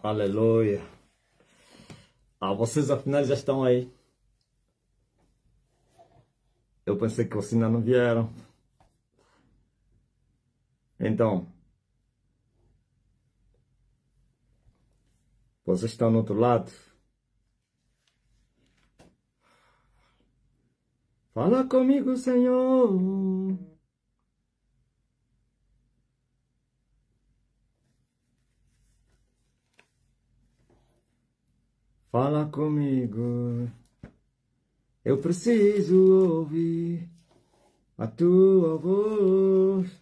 Aleluia. Vocês afinal já estão aí. Eu pensei que vocês ainda não vieram. Então, vocês estão no outro lado. Fala comigo, Senhor. Fala comigo. Eu preciso ouvir a tua voz.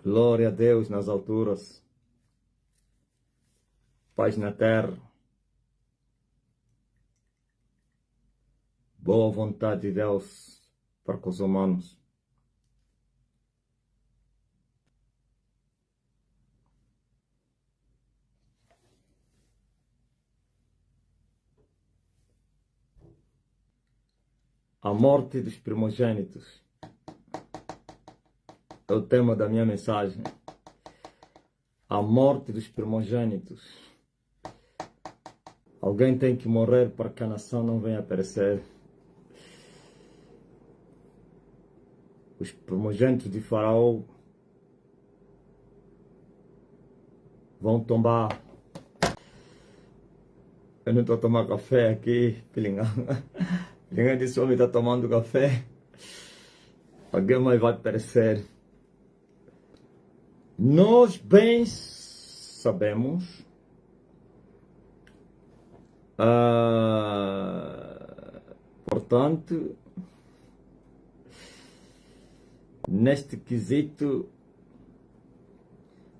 Glória a Deus nas alturas. Paz na terra. Boa vontade de Deus para com os humanos. A morte dos primogênitos é o tema da minha mensagem. A morte dos primogênitos. Alguém tem que morrer para que a nação não venha a perecer. Os primogênitos de Faraó vão tombar. Eu não estou tomando café aqui, Pilingão. Pilingão disse: homem está tomando café. Alguém mais vai perecer. Nós bem sabemos portanto, neste quesito,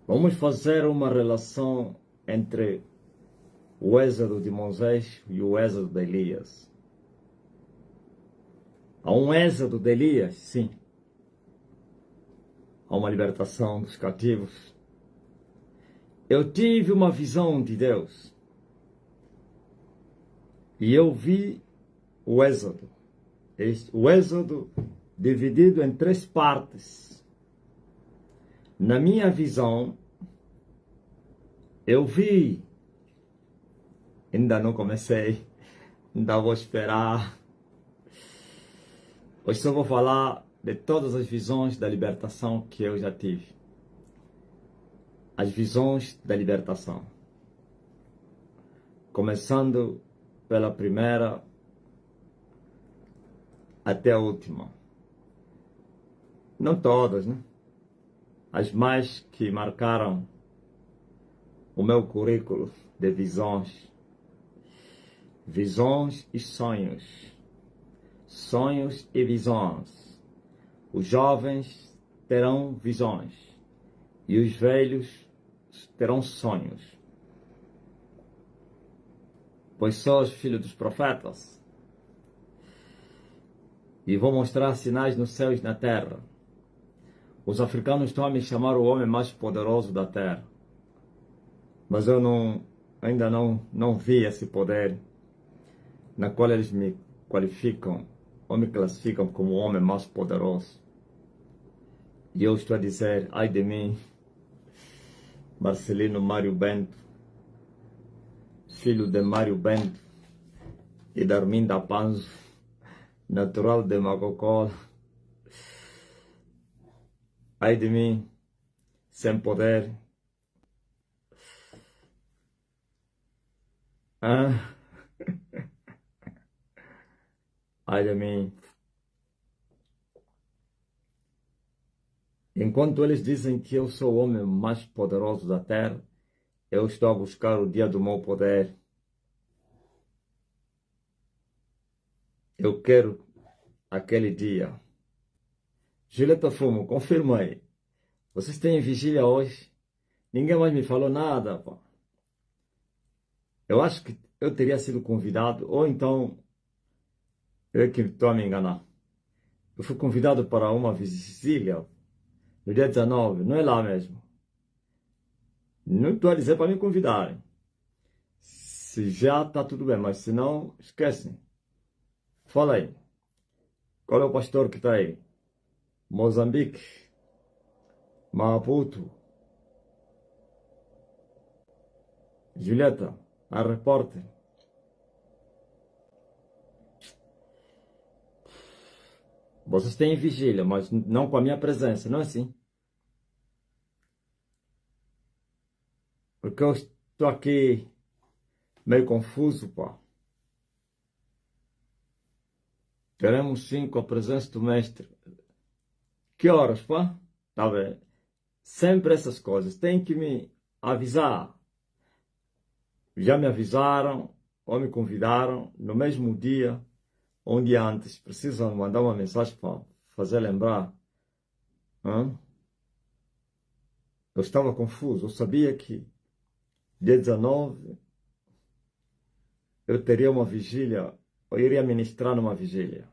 vamos fazer uma relação entre o êxodo de Moisés e o êxodo de Elias. Há um êxodo de Elias, sim. Há uma libertação dos cativos. Eu tive uma visão de Deus. E eu vi o êxodo. O êxodo dividido em 3 partes. Na minha visão, eu vi. Ainda não comecei. Ainda vou esperar. Hoje só vou falar de todas as visões da libertação que eu já tive. As visões da libertação. Começando pela primeira até a última. Não todas, né? As mais que marcaram o meu currículo de visões. Visões e sonhos. Sonhos e visões. Os jovens terão visões e os velhos terão sonhos. Pois sou os filhos dos profetas e vou mostrar sinais nos céus e na terra. Os africanos estão a me chamar o homem mais poderoso da terra, mas eu ainda não vi esse poder na qual eles me qualificam ou me classificam como o homem mais poderoso. E eu estou a dizer: ai de mim, Marcelino Mário Bento, filho de Mário Bento e de Arminda Panzo, natural de Macocola. Ai de mim, sem poder. Ai de mim. Enquanto eles dizem que eu sou o homem mais poderoso da terra, eu estou a buscar o dia do meu poder. Eu quero aquele dia. Julieta Fumo, confirma aí. Vocês têm vigília hoje? Ninguém mais me falou nada, pô. Eu acho que eu teria sido convidado, ou então eu é que estou a me enganar. Eu fui convidado para uma vigília no dia 19, não é lá mesmo. Não estou a dizer para me convidarem. Se já está tudo bem, mas se não, esquecem. Fala aí. Qual é o pastor que está aí? Moçambique. Maputo. Julieta, a repórter. Vocês têm vigília, mas não com a minha presença, não é assim? Porque eu estou aqui meio confuso, pá. Queremos sim com a presença do mestre. Que horas, pá? Tá bem. Sempre essas coisas. Tem que me avisar. Já me avisaram ou me convidaram no mesmo dia ou um dia antes. Precisam mandar uma mensagem para fazer lembrar. Hã? Eu estava confuso. Eu sabia que dia 19 eu teria uma vigília. Eu iria ministrar numa vigília.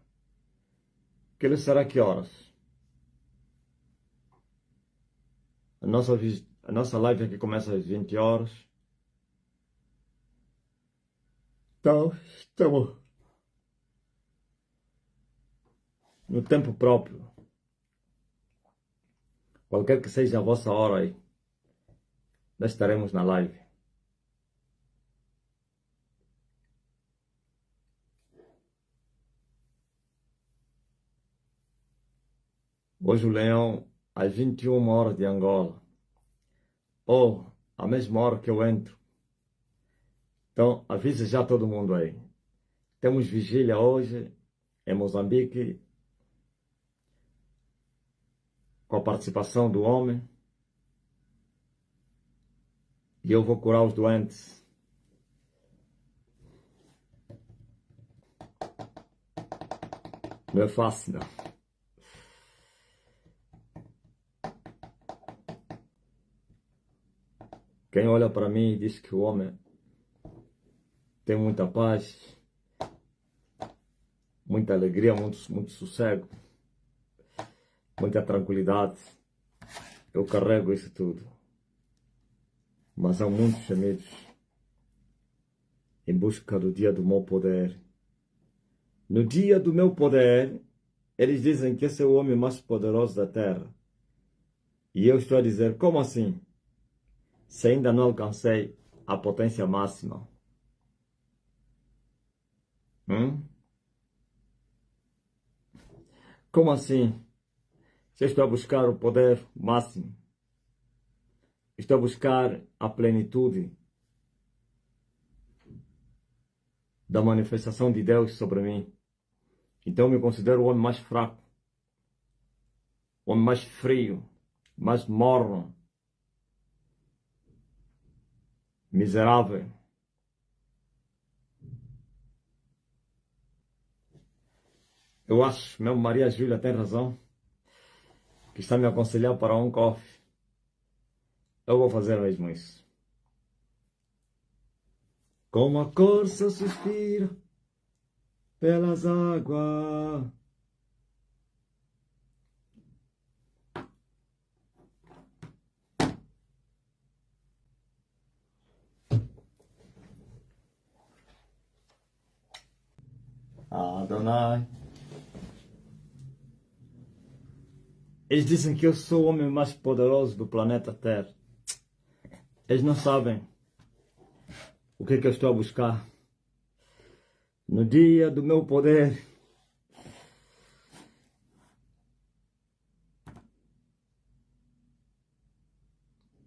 Que será que horas? A nossa live aqui começa às 20 horas. Então, estamos no tempo próprio. Qualquer que seja a vossa hora aí, nós estaremos na live. Hoje o Leão, às 21 horas de Angola. Ou à mesma hora que eu entro. Então, avisa já todo mundo aí. Temos vigília hoje em Moçambique, com a participação do homem. E eu vou curar os doentes. Não é fácil, não. Quem olha para mim e diz que o homem tem muita paz, muita alegria, muito sossego, muita tranquilidade. Eu carrego isso tudo. Mas há muitos gemidos em busca do dia do meu poder. No dia do meu poder, eles dizem que esse é o homem mais poderoso da terra. E eu estou a dizer, como assim? Se ainda não alcancei a potência máxima. Como assim? Se eu estou a buscar o poder máximo, estou a buscar a plenitude da manifestação de Deus sobre mim. Então eu me considero o homem mais fraco, o homem mais frio, mais morno, miserável. Eu acho, mesmo Maria Júlia tem razão, que está me aconselhando para um coffee. Eu vou fazer mesmo isso. Como a corça suspira pelas águas. Adonai. Eles dizem que eu sou o homem mais poderoso do planeta Terra. Eles não sabem o que eu estou a buscar. No dia do meu poder,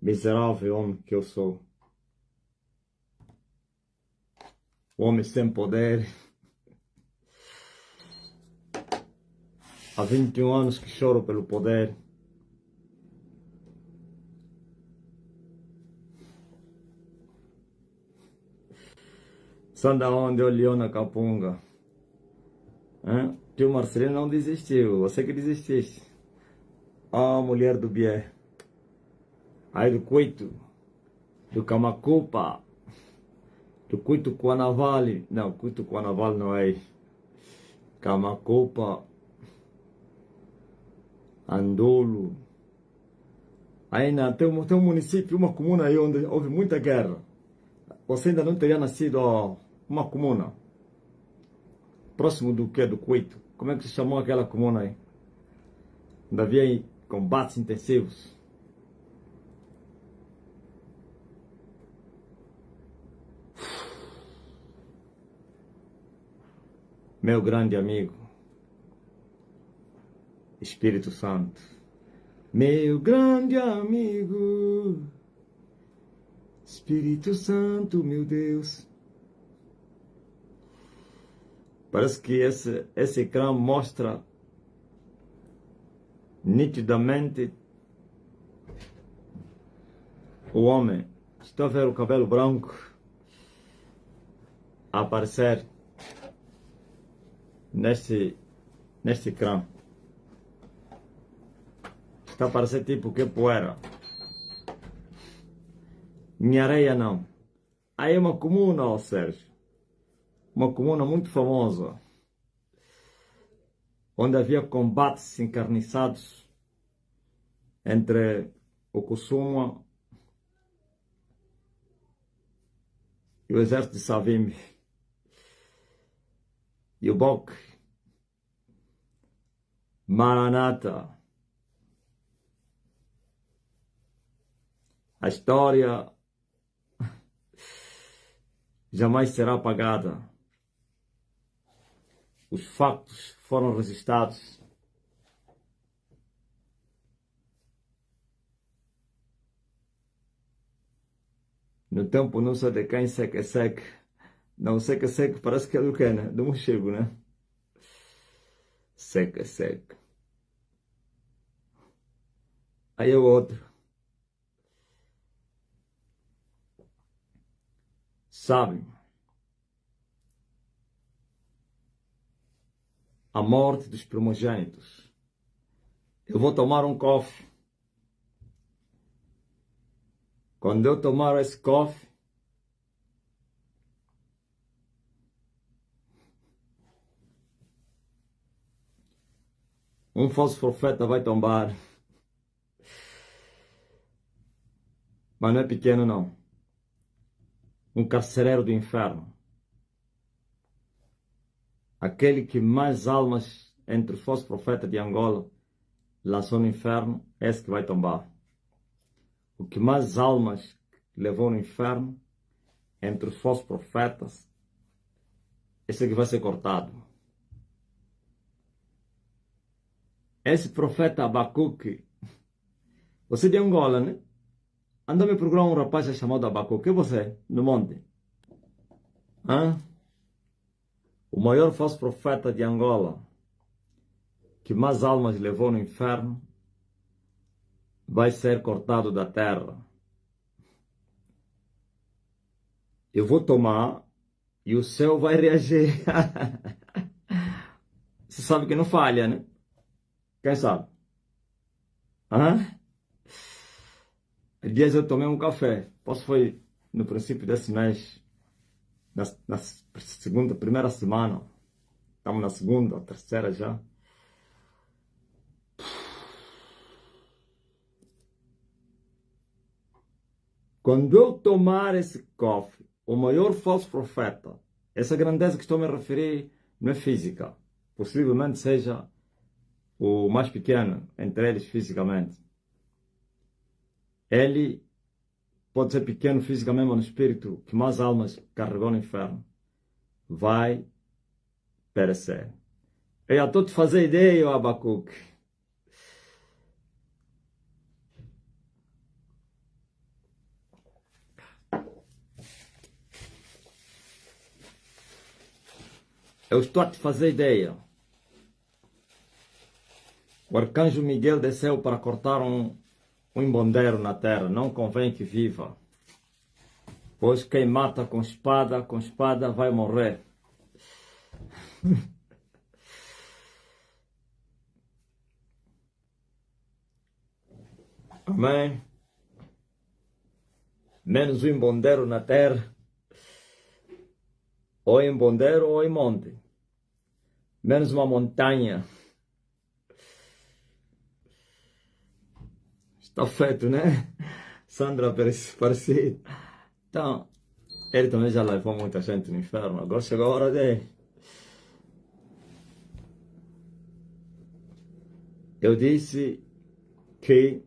miserável homem que eu sou. O homem sem poder. Há 21 anos que choro pelo poder. Sanda onde olhou na capunga. Tio Marcelino não desistiu, você que desististe. Ah, mulher do Bié. Aí do Cuito, do Camacupa, do Cuito Cuanavale. Não, Cuito Cuanavale não é. Camacupa, Andolo. Aí tem um município, uma comuna aí onde houve muita guerra. Você ainda não teria nascido, ó, uma comuna. Próximo do que? Do Cuito. Como é que se chamou aquela comuna aí? Ainda havia combates intensivos. meu grande amigo, Espírito Santo. Meu grande amigo, Espírito Santo, meu Deus. Parece que esse ecrã mostra nitidamente o homem. Estou a ver o cabelo branco a aparecer neste ecrã. Está a parecer tipo que poeira. Minha areia não. Aí é uma comuna, ó Sérgio. Uma comuna muito famosa. Onde havia combates encarniçados entre o Kusuma e o exército de Savimbi. E o Bok. Maranata. A história jamais será apagada. Os factos foram registrados. No tempo não sei de quem, seque. Não, seque parece que é do quê, né? Do morcego, né? Seque. Aí é o outro. Sabe? A morte dos primogênitos. Eu vou tomar um coffee. Quando eu tomar esse coffee, um falso profeta vai tombar. Mas não é pequeno, não. Um carcereiro do inferno. Aquele que mais almas entre os falsos profetas de Angola lançou no inferno, é esse que vai tombar. O que mais almas levou no inferno entre os falsos profetas, esse que vai ser cortado. Esse profeta Abacuque, você é de Angola, né? Andou me procurar um rapaz chamado Abacuque. E você, no monte? Hã? O maior falso profeta de Angola, que mais almas levou no inferno, vai ser cortado da terra. Eu vou tomar e o céu vai reagir. Você sabe que não falha, né? Quem sabe? Hã? Dias eu tomei um café. Posso foi no princípio desse mês, na segunda, primeira semana. Estamos na segunda, terceira já. Quando eu tomar esse coffee, o maior falso profeta, essa grandeza que estou a me referir não é física. Possivelmente seja o mais pequeno entre eles fisicamente. Ele pode ser pequeno fisicamente, mas no espírito, que mais almas carregou no inferno, vai perecer. Eu já estou a te fazer ideia, Abacuque. Eu estou a te fazer ideia. O arcanjo Miguel desceu para cortar um embondeiro na terra. Não convém que viva. Pois quem mata com espada vai morrer. Amém? Menos um embondeiro na terra. Ou em bondeiro ou em monte. Menos uma montanha. Está feito, né? Sandra parecido. Então, ele também já levou muita gente no inferno. Agora chegou a hora dele. Eu disse que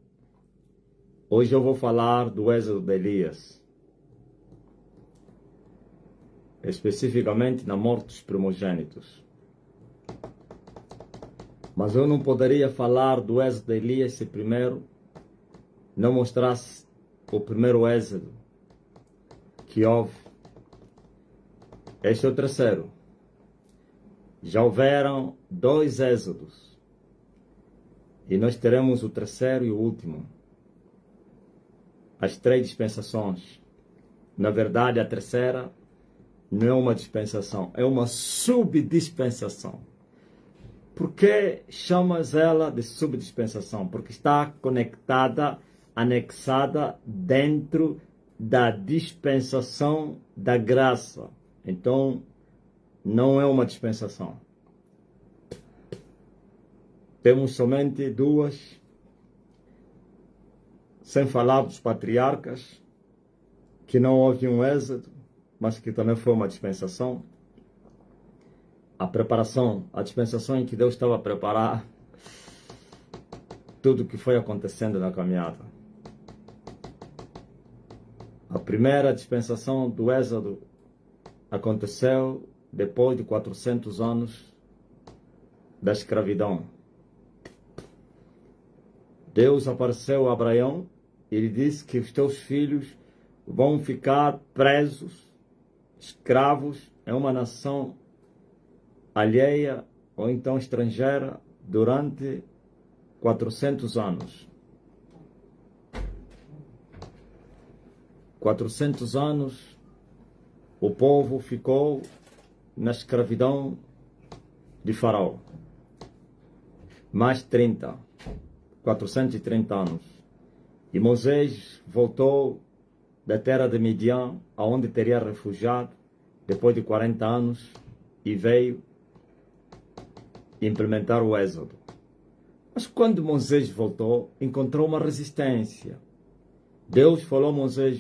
hoje eu vou falar do êxodo de Elias. Especificamente na morte dos primogênitos. Mas eu não poderia falar do êxodo de Elias se primeiro não mostrasse o primeiro êxodo que houve. Este é o terceiro. Já houveram 2 êxodos. E nós teremos o terceiro e o último. As 3 dispensações. Na verdade, a terceira não é uma dispensação, é uma subdispensação. Por que chamas ela de subdispensação? Porque está conectada, anexada dentro da dispensação da graça. Então, não é uma dispensação. Temos somente 2, sem falar dos patriarcas, que não houve um êxodo, mas que também foi uma dispensação. A preparação, a dispensação em que Deus estava a preparar tudo o que foi acontecendo na caminhada. A primeira dispensação do êxodo aconteceu depois de 400 anos da escravidão. Deus apareceu a Abraão e lhe disse que os teus filhos vão ficar presos, escravos, em uma nação alheia ou então estrangeira durante 400 anos. 400 anos o povo ficou na escravidão de Faraó. Mais 430 anos. E Moisés voltou da terra de Midian, aonde teria refugiado depois de 40 anos, e veio implementar o êxodo. Mas quando Moisés voltou, encontrou uma resistência. Deus falou a Moisés: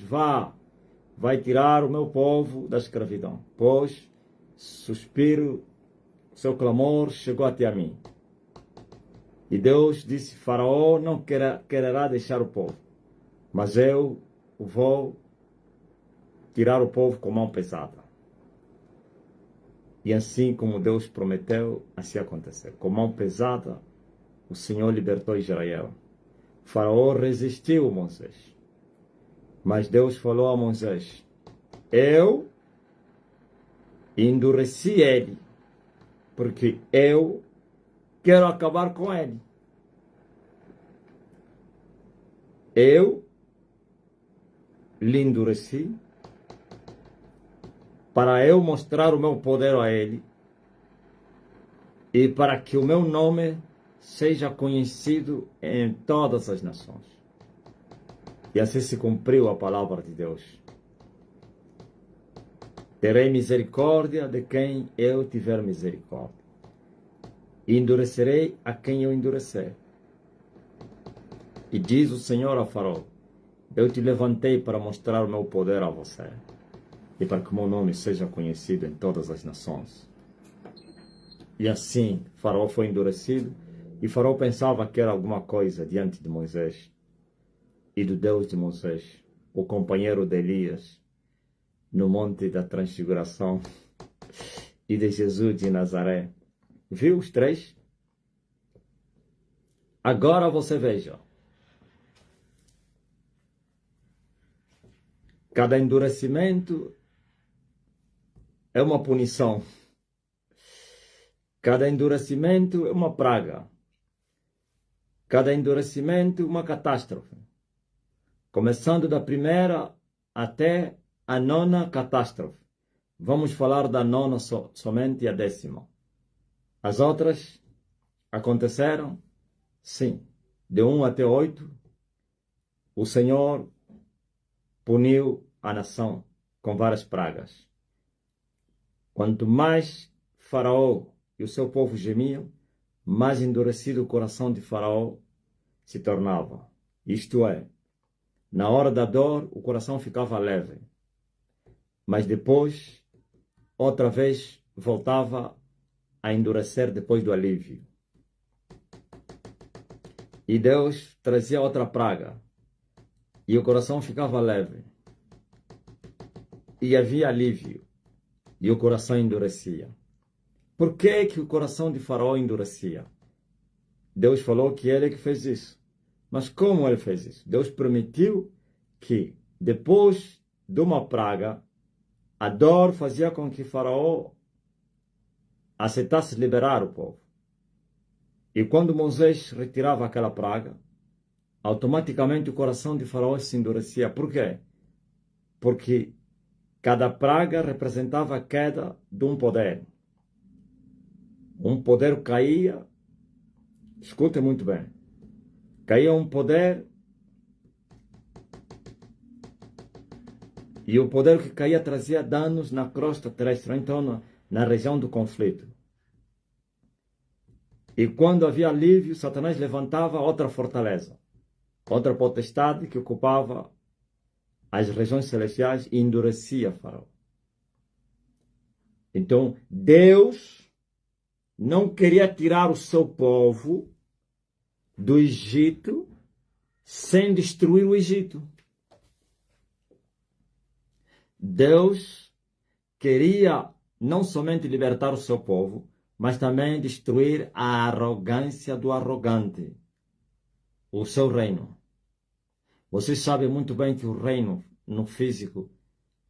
vai tirar o meu povo da escravidão, pois suspiro, seu clamor chegou até a mim. E Deus disse: Faraó não quererá deixar o povo, mas eu vou tirar o povo com mão pesada. E assim como Deus prometeu, assim aconteceu. Com mão pesada, o Senhor libertou Israel. Faraó resistiu a Moisés. Mas Deus falou a Moisés: eu endureci ele, porque eu quero acabar com ele. Eu lhe endureci para eu mostrar o meu poder a ele e para que o meu nome seja conhecido em todas as nações. E assim se cumpriu a palavra de Deus. Terei misericórdia de quem eu tiver misericórdia. E endurecerei a quem eu endurecer. E diz o Senhor a Faraó: eu te levantei para mostrar o meu poder a você, e para que o meu nome seja conhecido em todas as nações. E assim, Faraó foi endurecido, e Faraó pensava que era alguma coisa diante de Moisés, e do Deus de Moisés, o companheiro de Elias, no monte da transfiguração, e de Jesus de Nazaré. Viu os 3? Agora você veja. Cada endurecimento é uma punição. Cada endurecimento é uma praga. Cada endurecimento uma catástrofe. Começando da primeira até a 9ª catástrofe. Vamos falar da 9ª somente, a 10ª. As outras aconteceram? Sim. De 1 até 8, o Senhor puniu a nação com várias pragas. Quanto mais Faraó e o seu povo gemiam, mais endurecido o coração de Faraó se tornava. Isto é, na hora da dor, o coração ficava leve. Mas depois, outra vez, voltava a endurecer depois do alívio. E Deus trazia outra praga. E o coração ficava leve. E havia alívio. E o coração endurecia. Por que o coração de Faraó endurecia? Deus falou que ele que fez isso. Mas como ele fez isso? Deus permitiu que, depois de uma praga, a dor fazia com que Faraó aceitasse liberar o povo. E quando Moisés retirava aquela praga, automaticamente o coração de Faraó se endurecia. Por quê? Porque cada praga representava a queda de um poder. Um poder caía, escutem muito bem, caía um poder e o poder que caía trazia danos na crosta terrestre, então na região do conflito. E quando havia alívio, Satanás levantava outra fortaleza, outra potestade que ocupava as regiões celestiais e endurecia Faraó. Então, Deus não queria tirar o seu povo do Egito sem destruir o Egito. Deus queria não somente libertar o seu povo, mas também destruir a arrogância do arrogante, o seu reino. Vocês sabem muito bem que o reino no físico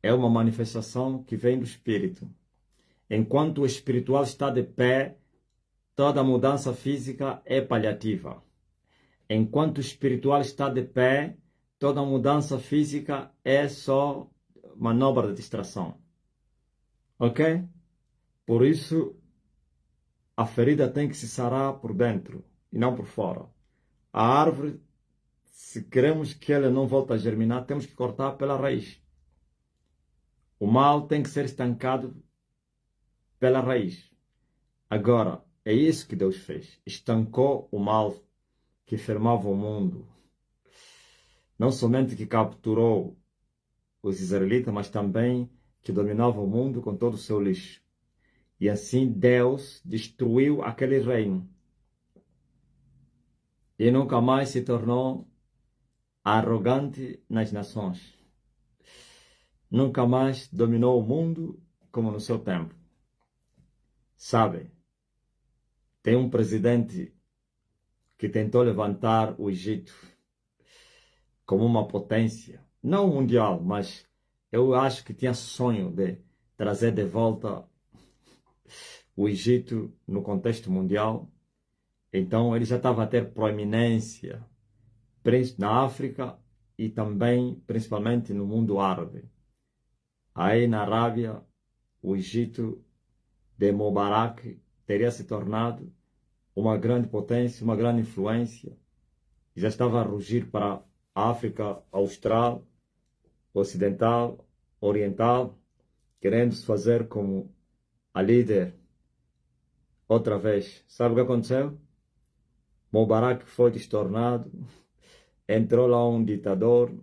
é uma manifestação que vem do espírito. Enquanto o espiritual está de pé, toda mudança física é paliativa. Enquanto o espiritual está de pé, toda mudança física é só manobra de distração. Ok? Por isso, a ferida tem que se sarar por dentro e não por fora. A árvore, se queremos que ela não volte a germinar, temos que cortar pela raiz. O mal tem que ser estancado pela raiz. Agora, é isso que Deus fez. Estancou o mal que fermava o mundo. Não somente que capturou os israelitas, mas também que dominava o mundo com todo o seu lixo. E assim Deus destruiu aquele reino. E nunca mais se tornou arrogante nas nações. Nunca mais dominou o mundo como no seu tempo. Sabe, tem um presidente que tentou levantar o Egito como uma potência, não mundial, mas eu acho que tinha sonho de trazer de volta o Egito no contexto mundial. Então ele já estava a ter proeminência na África e também, principalmente, no mundo árabe. Aí na Arábia, o Egito de Mubarak teria se tornado uma grande potência, uma grande influência. Já estava a rugir para a África Austral, Ocidental, Oriental, querendo se fazer como a líder outra vez. Sabe o que aconteceu? Mubarak foi destornado, entrou lá um ditador,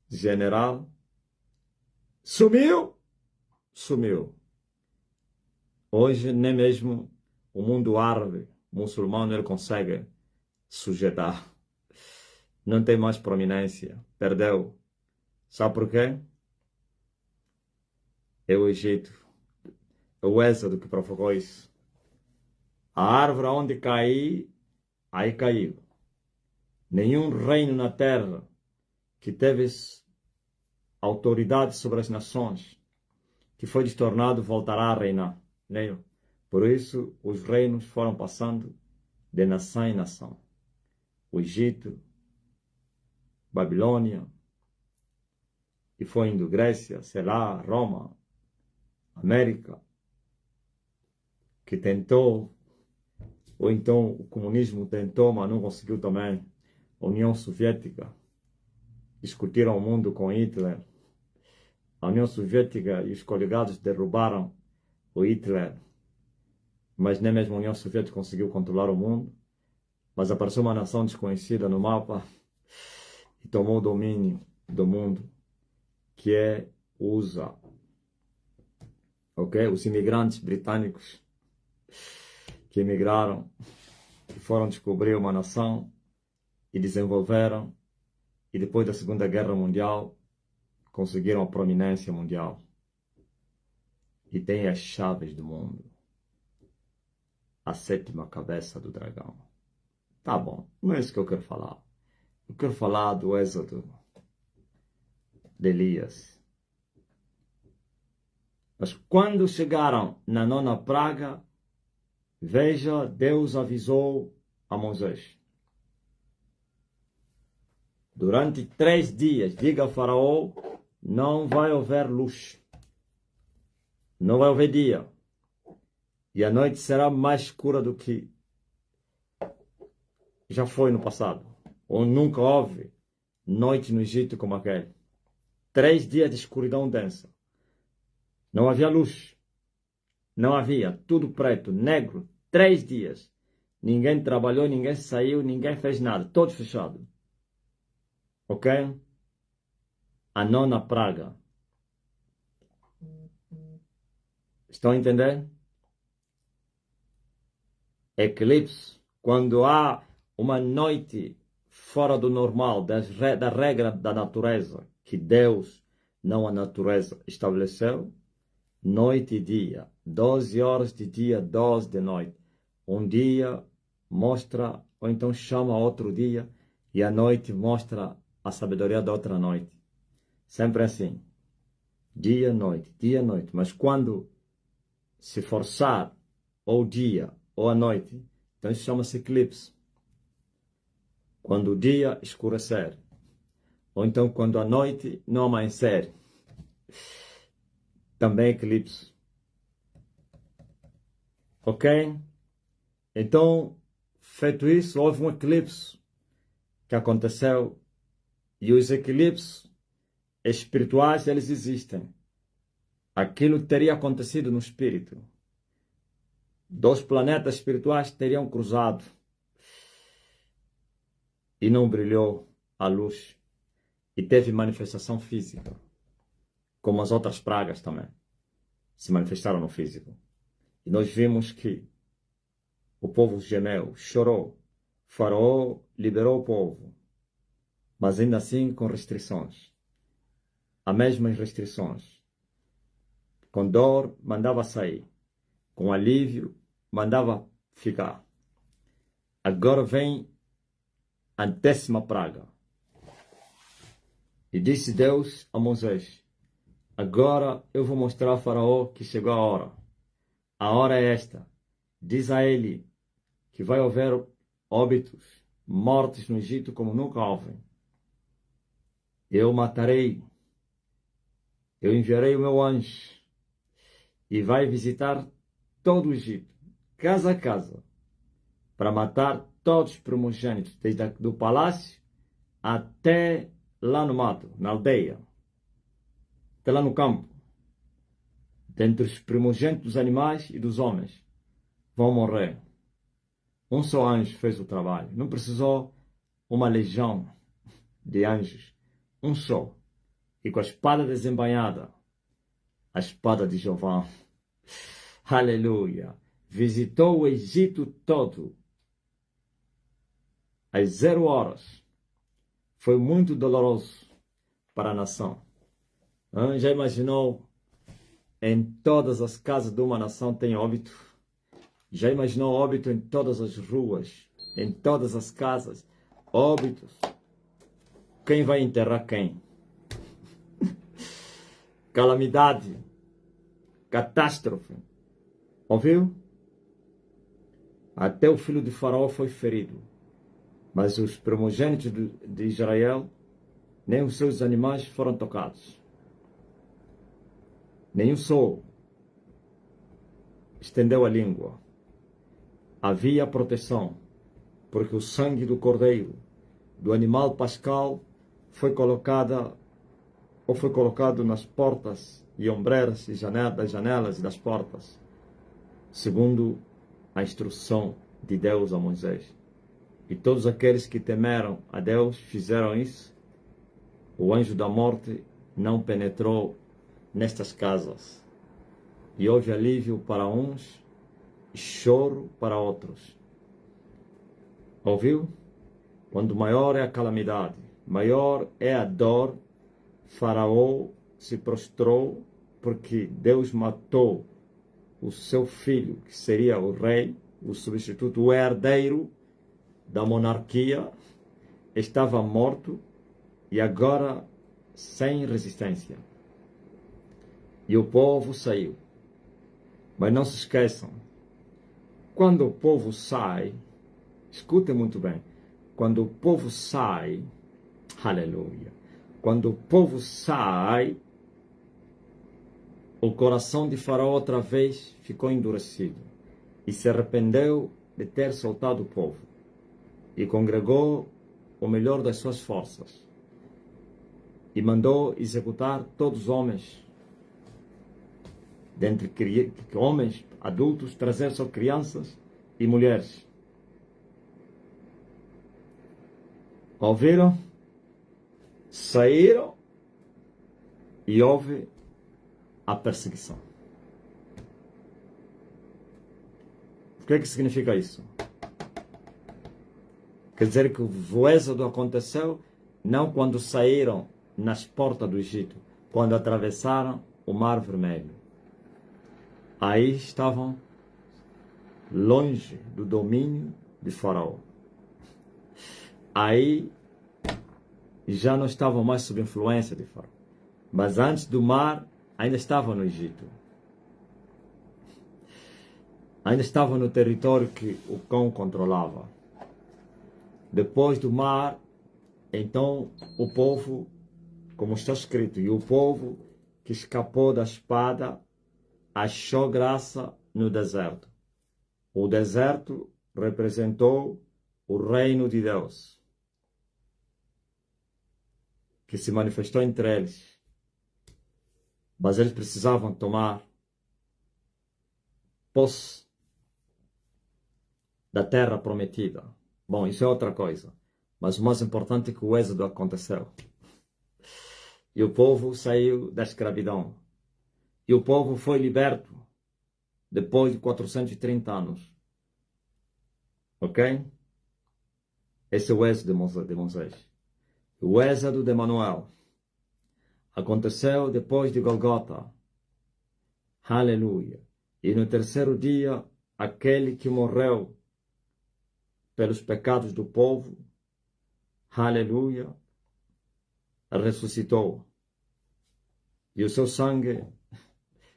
general, sumiu. Hoje nem mesmo o mundo árabe, muçulmano, ele consegue sujeitar. Não tem mais prominência, perdeu. Sabe por quê? É o Egito, é o Êxodo que provocou isso. A árvore onde cair, aí caiu. Nenhum reino na terra que teve autoridade sobre as nações, que foi destornado, voltará a reinar. Entendeu? Por isso, os reinos foram passando de nação em nação. O Egito, Babilônia, e foi indo Grécia, sei lá, Roma, América, que tentou, ou então o comunismo tentou, mas não conseguiu também. A União Soviética, discutiram o mundo com Hitler. A União Soviética e os coligados derrubaram o Hitler, mas nem mesmo a União Soviética conseguiu controlar o mundo. Mas apareceu uma nação desconhecida no mapa e tomou o domínio do mundo, que é o USA. Ok? Os imigrantes britânicos que emigraram, que foram descobrir uma nação e desenvolveram, e depois da Segunda Guerra Mundial conseguiram a prominência mundial e têm as chaves do mundo, a sétima cabeça do dragão. Tá bom, não é isso que eu quero falar. Eu quero falar do êxodo de Elias. Mas quando chegaram na nona praga, veja, Deus avisou a Moisés. Durante 3 dias, diga a Faraó, não vai haver luz. Não vai haver dia. E a noite será mais escura do que já foi no passado. Ou nunca houve noite no Egito como aquele. 3 dias de escuridão densa. Não havia luz. Não havia. Tudo preto, negro. 3 dias. Ninguém trabalhou, ninguém saiu, ninguém fez nada. Todo fechado. Ok? A nona praga. Estão a entender? Eclipse. Quando há uma noite fora do normal, da regra da natureza, que Deus, não a natureza, estabeleceu, noite e dia, 12 horas de dia, 12 de noite. Um dia mostra, ou então chama outro dia, e a noite mostra a sabedoria da outra noite. Sempre assim. Dia, noite. Mas quando se forçar ou dia ou a noite, então isso chama-se eclipse. Quando o dia escurecer, ou então quando a noite não amanhecer, também eclipse. Ok? Então, feito isso, houve um eclipse que aconteceu, e os eclipses espirituais, eles existem. Aquilo teria acontecido no espírito. 2 planetas espirituais teriam cruzado e não brilhou a luz. E teve manifestação física, como as outras pragas também se manifestaram no físico. E nós vimos que o povo gemeu, chorou. Faraó liberou o povo, mas ainda assim com restrições. As mesmas restrições. Com dor, mandava sair. Com alívio, mandava ficar. Agora vem a 10ª praga. E disse Deus a Moisés: agora eu vou mostrar a Faraó que chegou a hora. A hora é esta. Diz a ele que vai haver óbitos, mortes no Egito como nunca houve. Eu matarei. Eu enviarei o meu anjo e vai visitar todo o Egito, casa a casa, para matar todos os primogênitos, desde do palácio até lá no mato, na aldeia, até lá no campo. Dentre os primogênitos dos animais e dos homens vão morrer. Um só anjo fez o trabalho. Não precisou uma legião de anjos. Um só. E com a espada desembainhada, a espada de Jeová. Aleluia. Visitou o Egito todo. Às 0 horas. Foi muito doloroso para a nação. Já imaginou? Em todas as casas de uma nação tem óbito. Já imaginou óbito em todas as ruas, em todas as casas? Óbitos. Quem vai enterrar quem? Calamidade. Catástrofe. Ouviu? Até o filho de Faraó foi ferido. Mas os primogênitos de Israel, nem os seus animais foram tocados. Nenhum só estendeu a língua. Havia proteção, porque o sangue do cordeiro, do animal pascal, foi colocado nas portas e ombreiras e das janelas e das portas, segundo a instrução de Deus a Moisés. E todos aqueles que temeram a Deus fizeram isso. O anjo da morte não penetrou nestas casas. E houve alívio para uns e choro para outros. Ouviu? Quando maior é a calamidade, maior é a dor, Faraó se prostrou porque Deus matou o seu filho, que seria o rei, o substituto, o herdeiro da monarquia estava morto e agora sem resistência. E o povo saiu. Mas não se esqueçam, quando o povo sai, escutem muito bem, quando o povo sai, aleluia, quando o povo sai, o coração de Faraó outra vez ficou endurecido e se arrependeu de ter soltado o povo e congregou o melhor das suas forças e mandou executar todos os homens, dentre homens, adultos, trazer só crianças e mulheres. Ouviram? Saíram e houve a perseguição. O que significa isso? Quer dizer que o êxodo aconteceu não quando saíram nas portas do Egito, quando atravessaram o Mar Vermelho. Aí estavam longe do domínio de Faraó. Aí já não estavam mais sob influência de Faraó. Mas antes do mar, ainda estavam no Egito. Ainda estavam no território que o cão controlava. Depois do mar, então o povo, como está escrito, e o povo que escapou da espada achou graça no deserto. O deserto representou o reino de Deus, que se manifestou entre eles. Mas eles precisavam tomar posse da terra prometida. Bom, isso é outra coisa. Mas o mais importante é que o êxodo aconteceu. E o povo saiu da escravidão. E o povo foi liberto depois de 430 anos. Ok? Esse é o êxodo de Moisés. O êxodo de Manuel aconteceu depois de Golgota. Aleluia. E no terceiro dia, aquele que morreu pelos pecados do povo, aleluia, ressuscitou. E o seu sangue,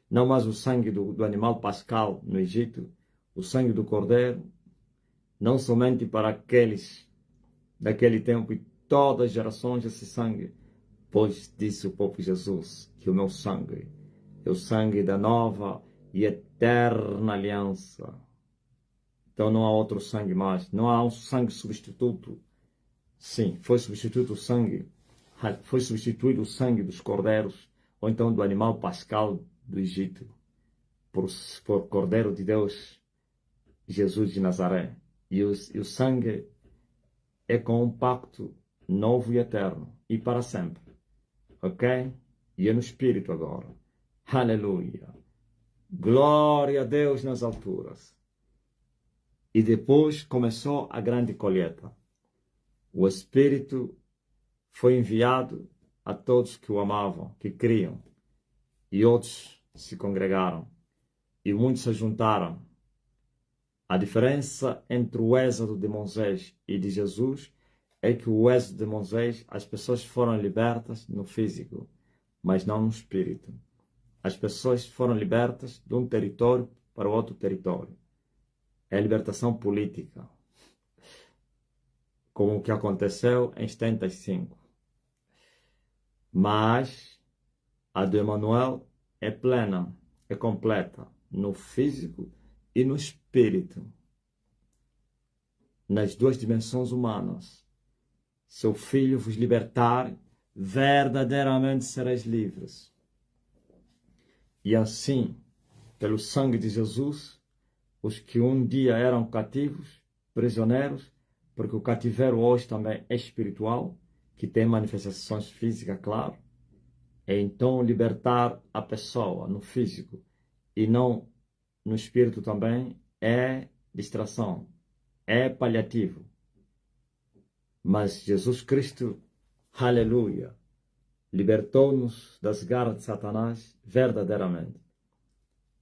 não mais o sangue do animal pascal no Egito, o sangue do cordeiro, não somente para aqueles daquele tempo e todas as gerações esse sangue, pois disse o próprio Jesus que o meu sangue é o sangue da nova e eterna aliança. Então não há outro sangue mais, não há um sangue substituto. Sim, foi substituído o sangue dos cordeiros, ou então do animal pascal do Egito, por Cordeiro de Deus, Jesus de Nazaré. E o sangue é com um pacto novo e eterno, e para sempre. Ok? E é no Espírito agora. Aleluia. Glória a Deus nas alturas. E depois começou a grande colheita. O Espírito foi enviado a todos que o amavam, que criam. E outros se congregaram. E muitos se juntaram. A diferença entre o êxodo de Moisés e de Jesus é que o êxodo de Moisés, as pessoas foram libertas no físico, mas não no espírito. As pessoas foram libertas de um território para outro território. É a libertação política, como o que aconteceu em 75. Mas a de Emanuel é plena, é completa, no físico e no espírito. Nas duas dimensões humanas. Seu Filho vos libertar, verdadeiramente sereis livres. E assim, pelo sangue de Jesus, os que um dia eram cativos, prisioneiros, porque o cativeiro hoje também é espiritual, que tem manifestações físicas, claro, é então libertar a pessoa no físico e não no espírito também, é distração, é paliativo. Mas Jesus Cristo, aleluia, libertou-nos das garras de Satanás verdadeiramente.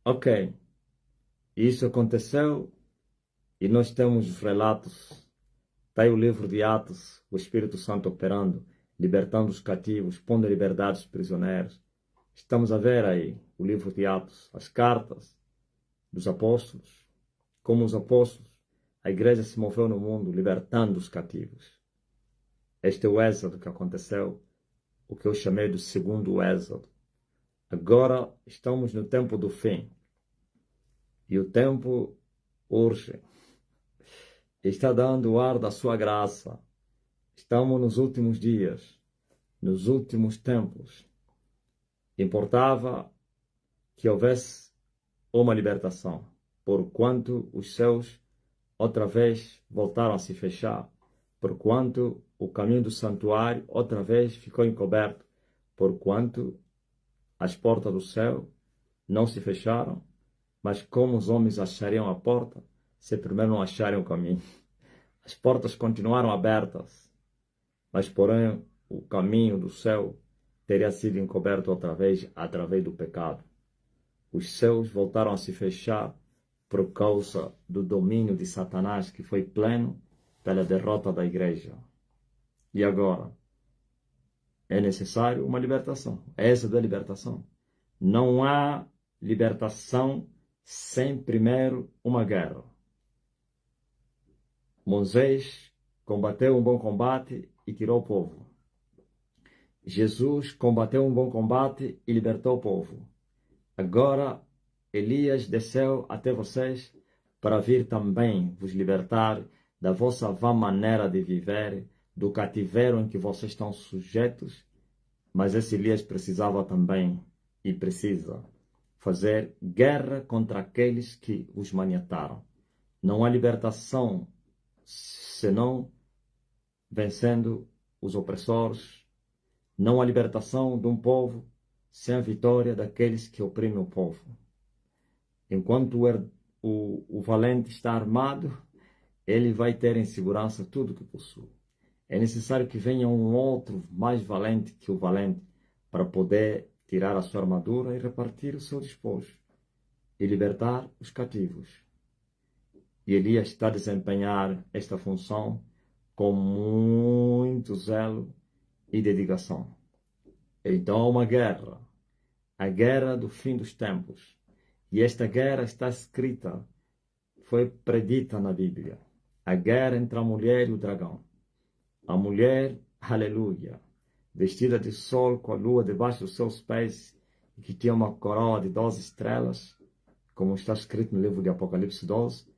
Ok, isso aconteceu e nós temos os relatos Está aí o livro de Atos, o Espírito Santo operando, libertando os cativos, pondo em liberdade os prisioneiros. Estamos a ver aí o livro de Atos, as cartas dos apóstolos, como os apóstolos, a igreja se moveu no mundo libertando os cativos. Este é o êxodo que aconteceu, o que eu chamei do segundo êxodo. Agora estamos no tempo do fim. E o tempo urge. Está dando o ar da sua graça. Estamos nos últimos dias, nos últimos tempos. Importava que houvesse uma libertação, porquanto os céus outra vez voltaram a se fechar, porquanto o caminho do santuário outra vez ficou encoberto, porquanto as portas do céu não se fecharam, mas como os homens achariam a porta, se primeiro não acharem o caminho? As portas continuaram abertas, mas porém o caminho do céu teria sido encoberto outra vez através do pecado. Os céus voltaram a se fechar por causa do domínio de Satanás, que foi pleno pela derrota da igreja. E agora? É necessário uma libertação. Essa é a libertação. Não há libertação sem primeiro uma guerra. Moisés combateu um bom combate e tirou o povo. Jesus combateu um bom combate e libertou o povo. Agora Elias desceu até vocês para vir também vos libertar da vossa vã maneira de viver, do cativeiro em que vocês estão sujeitos. Mas esse Elias precisava também, e precisa, fazer guerra contra aqueles que os maniataram. Não há libertação senão vencendo os opressores. Não há libertação de um povo sem a vitória daqueles que oprimem o povo. Enquanto o valente está armado, ele vai ter em segurança tudo que possui. É necessário que venha um outro mais valente que o valente para poder tirar a sua armadura e repartir o seu despojo e libertar os cativos. E Elias está a desempenhar esta função com muito zelo e dedicação. Então há uma guerra, a guerra do fim dos tempos. E esta guerra está escrita, foi predita na Bíblia. A guerra entre a mulher e o dragão. A mulher, aleluia, vestida de sol com a lua debaixo dos seus pés e que tinha uma coroa de 12 estrelas, como está escrito no livro de Apocalipse 12,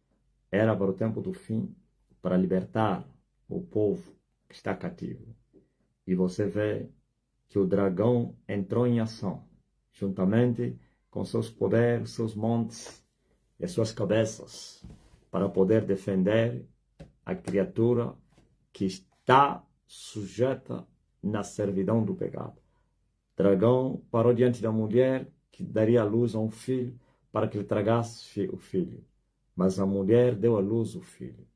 era para o tempo do fim, para libertar o povo que está cativo. E você vê que o dragão entrou em ação, juntamente com seus poderes, seus montes e suas cabeças, para poder defender a criatura que está sujeita na servidão do pecado. Dragão parou diante da mulher que daria à luz a um filho para que lhe tragasse o filho. Mas a mulher deu à luz o filho.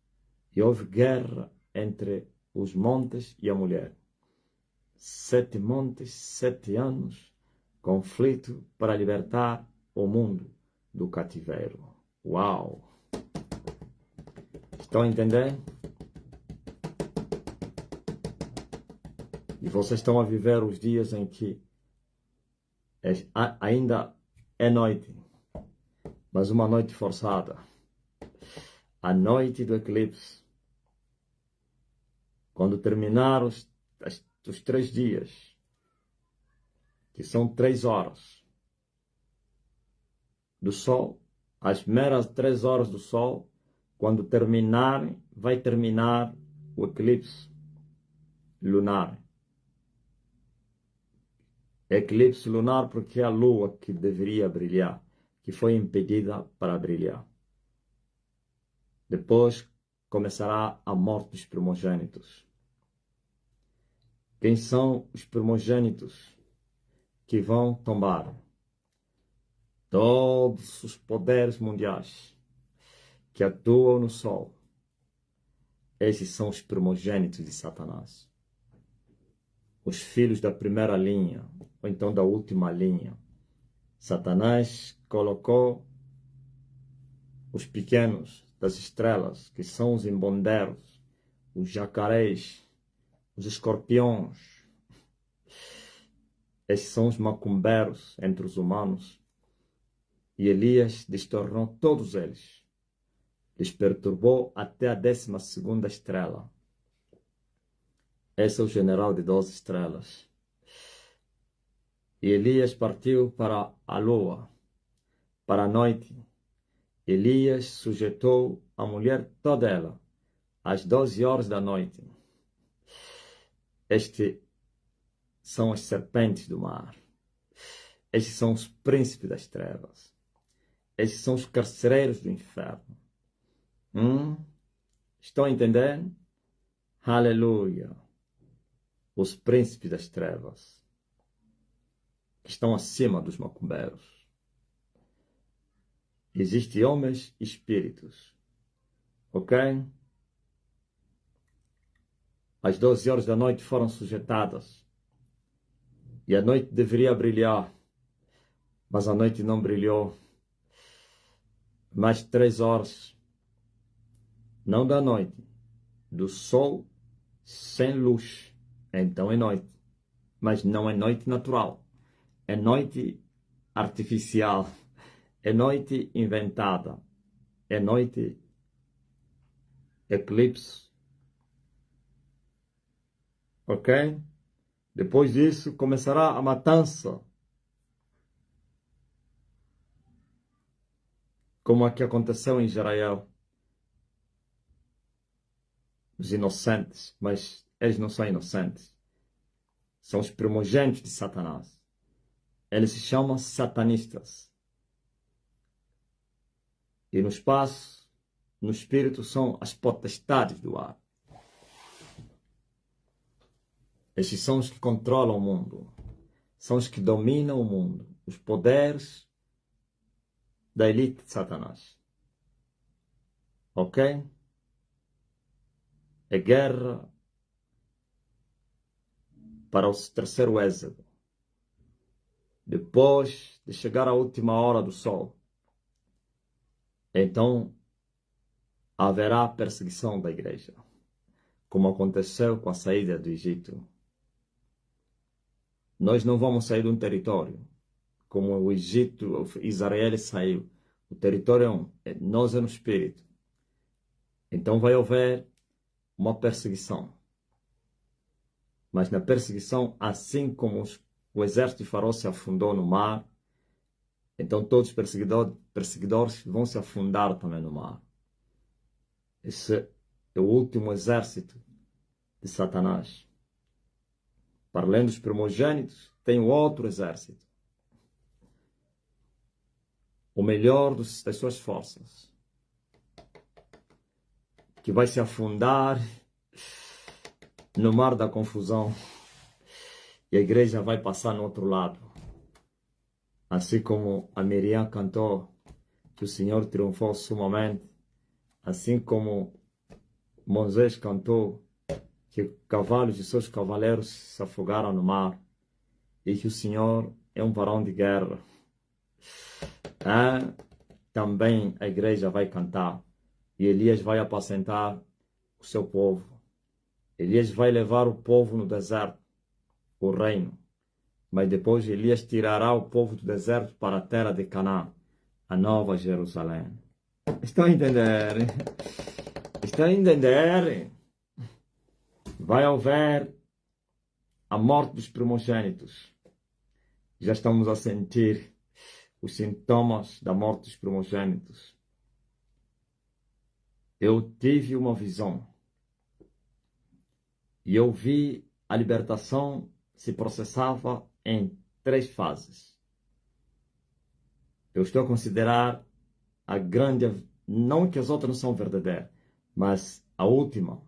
E houve guerra entre os montes e a mulher. 7 montes, 7 anos, conflito para libertar o mundo do cativeiro. Uau! Estão a entender? E vocês estão a viver os dias em que ainda é noite, mas uma noite forçada. A noite do eclipse. Quando terminar os 3 dias, que são 3 horas do sol, as meras 3 horas do sol, quando terminarem, vai terminar o eclipse lunar. Eclipse lunar porque é a lua que deveria brilhar, que foi impedida para brilhar. Depois começará a morte dos primogênitos. Quem são os primogênitos que vão tombar? Todos os poderes mundiais que atuam no sol. Esses são os primogênitos de Satanás. Os filhos da primeira linha, ou então da última linha. Satanás colocou os pequenos das estrelas, que são os embondeiros, os jacarés, os escorpiões. Esses são os macumbeiros entre os humanos. E Elias destornou todos eles. Lhes perturbou até a 12ª estrela. Esse é o general de 12 estrelas. E Elias partiu para a lua, para a noite. Elias sujeitou a mulher toda ela, às 12 horas da noite. Estes são as serpentes do mar. Estes são os príncipes das trevas. Estes são os carcereiros do inferno. Estão a entender? Aleluia. Os príncipes das trevas, que estão acima dos macumbeiros. Existem homens e espíritos. Ok? As 12 horas da noite foram sujeitadas. E a noite deveria brilhar. Mas a noite não brilhou. Mais 3 horas. Não da noite. Do sol sem luz. Então é noite. Mas não é noite natural. É noite artificial. É noite inventada. É noite eclipse. Ok? Depois disso começará a matança. Como a que aconteceu em Israel. Os inocentes. Mas eles não são inocentes. São os primogênitos de Satanás. Eles se chamam satanistas. E no espaço, no espírito, são as potestades do ar. Estes são os que controlam o mundo. São os que dominam o mundo. Os poderes da elite de Satanás. Ok? É guerra para o terceiro êxodo. Depois de chegar à última hora do sol, então haverá perseguição da igreja, como aconteceu com a saída do Egito. Nós não vamos sair de um território, como o Egito, Israel saiu. O território é um, nós é no espírito. Então vai haver uma perseguição. Mas na perseguição, assim como o exército de Faraó se afundou no mar, então todos os perseguidores vão se afundar também no mar. Esse é o último exército de Satanás. Para além dos primogênitos, tem o outro exército. O melhor das suas forças. Que vai se afundar no mar da confusão. E a igreja vai passar no outro lado. Assim como a Miriam cantou que o Senhor triunfou sumamente. Assim como Moisés cantou que cavalos e seus cavaleiros se afogaram no mar. E que o Senhor é um varão de guerra. Também a igreja vai cantar. E Elias vai apacentar o seu povo. Elias vai levar o povo no deserto, o reino. Mas depois Elias tirará o povo do deserto para a terra de Canaã, a nova Jerusalém. Estão a entender? Estão a entender? Vai haver a morte dos primogênitos. Já estamos a sentir os sintomas da morte dos primogênitos. Eu tive uma visão. E eu vi a libertação se processava em 3 fases. Eu estou a considerar a grande, não que as outras não são verdadeiras, mas a última.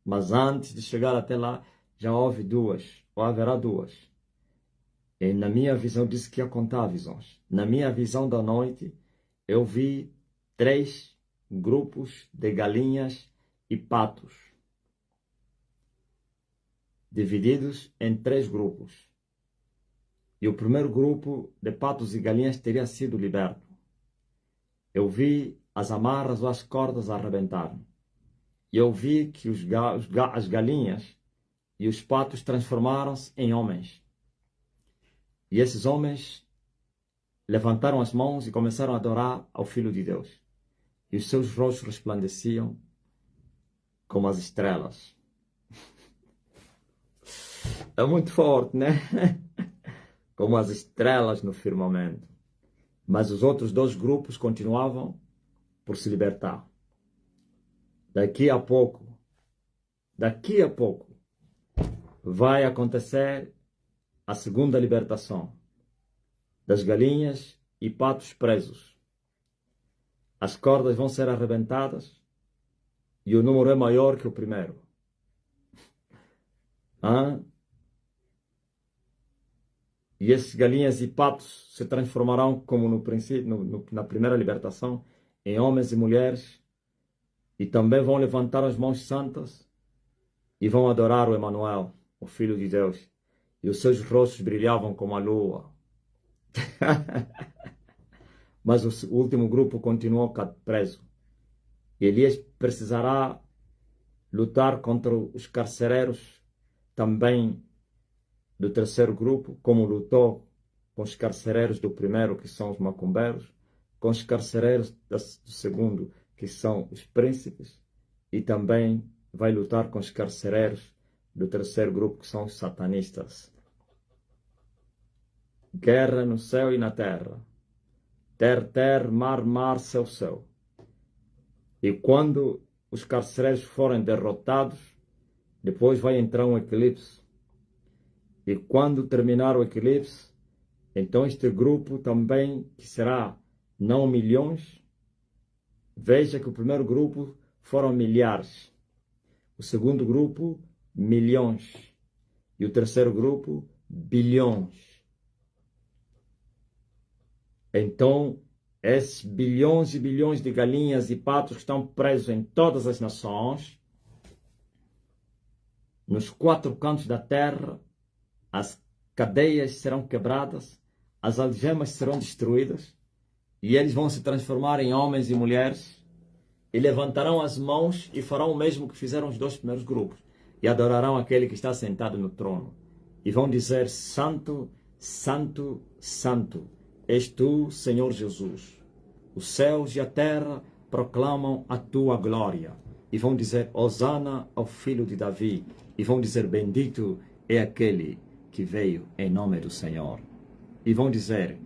Mas antes de chegar até lá, já houve 2, ou haverá 2. E na minha visão, disse que ia contar visões. Na minha visão da noite, eu vi 3 grupos de galinhas e patos, divididos em 3 grupos. E o primeiro grupo de patos e galinhas teria sido liberto. Eu vi as amarras ou as cordas arrebentarem. E eu vi que as galinhas e os patos transformaram-se em homens. E esses homens levantaram as mãos e começaram a adorar ao Filho de Deus. E os seus rostos resplandeciam como as estrelas. É muito forte, né? Como as estrelas no firmamento. Mas os outros dois grupos continuavam por se libertar. Daqui a pouco, vai acontecer a segunda libertação das galinhas e patos presos. As cordas vão ser arrebentadas e o número é maior que o primeiro. E esses galinhas e patos se transformarão, como no princípio, na primeira libertação, em homens e mulheres, e também vão levantar as mãos santas e vão adorar o Emanuel, o Filho de Deus. E os seus rostos brilhavam como a lua. Mas o último grupo continuou preso. E Elias precisará lutar contra os carcereiros também do terceiro grupo, como lutou com os carcereiros do primeiro, que são os macumbeiros, com os carcereiros do segundo, que são os príncipes, e também vai lutar com os carcereiros do terceiro grupo, que são os satanistas. Guerra no céu e na terra. Ter, mar, céu. E quando os carcereiros forem derrotados, depois vai entrar um eclipse. E quando terminar o eclipse, então este grupo também, que será não milhões, veja que o primeiro grupo foram milhares, o segundo grupo, milhões, e o terceiro grupo, bilhões. Então, esses bilhões e bilhões de galinhas e patos que estão presos em todas as nações, nos quatro cantos da terra, as cadeias serão quebradas, as algemas serão destruídas, e eles vão se transformar em homens e mulheres, e levantarão as mãos e farão o mesmo que fizeram os dois primeiros grupos, e adorarão aquele que está sentado no trono, e vão dizer: Santo, Santo, Santo, és tu, Senhor Jesus. Os céus e a terra proclamam a tua glória, e vão dizer: Hosana ao filho de Davi, e vão dizer: bendito é aquele que veio em nome do Senhor. E vão dizer: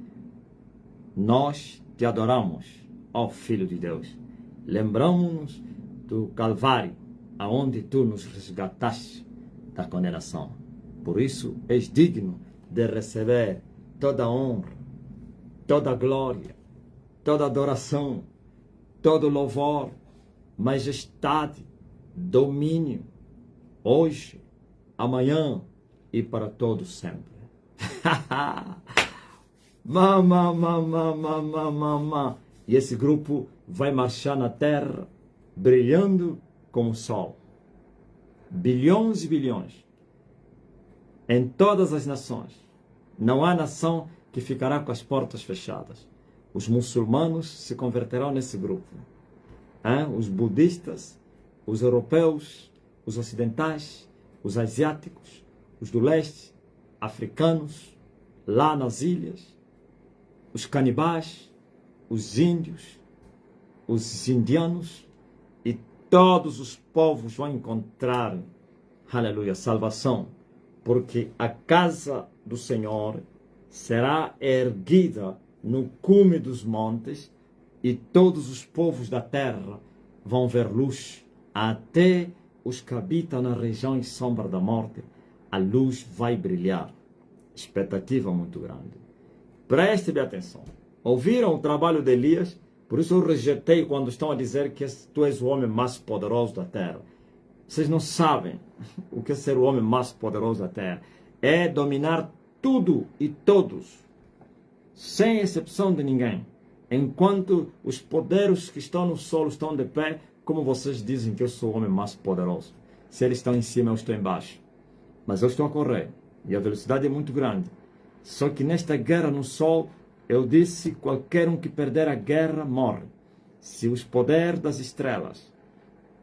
nós te adoramos, ó Filho de Deus. Lembramos-nos do Calvário, aonde tu nos resgataste da condenação. Por isso és digno de receber toda a honra, toda a glória, toda a adoração, todo louvor, majestade, domínio, hoje, amanhã e para todos sempre. E esse grupo vai marchar na terra brilhando como o sol. Bilhões e bilhões. Em todas as nações. Não há nação que ficará com as portas fechadas. Os muçulmanos se converterão nesse grupo. Os budistas, os europeus, os ocidentais, os asiáticos, os do leste, africanos, lá nas ilhas, os canibais, os índios, os indianos e todos os povos vão encontrar, aleluia, salvação, porque a casa do Senhor será erguida no cume dos montes e todos os povos da terra vão ver luz, até os que habitam na região e sombra da morte, a luz vai brilhar. Expectativa muito grande. Preste bem atenção. Ouviram o trabalho de Elias? Por isso eu rejeitei quando estão a dizer que tu és o homem mais poderoso da terra. Vocês não sabem o que é ser o homem mais poderoso da terra. É dominar tudo e todos, sem exceção de ninguém. Enquanto os poderes que estão no solo estão de pé, como vocês dizem que eu sou o homem mais poderoso? Se eles estão em cima, eu estou embaixo. Mas eu estou a correr. E a velocidade é muito grande. Só que nesta guerra no sol, eu disse: qualquer um que perder a guerra morre. Se os poderes das estrelas,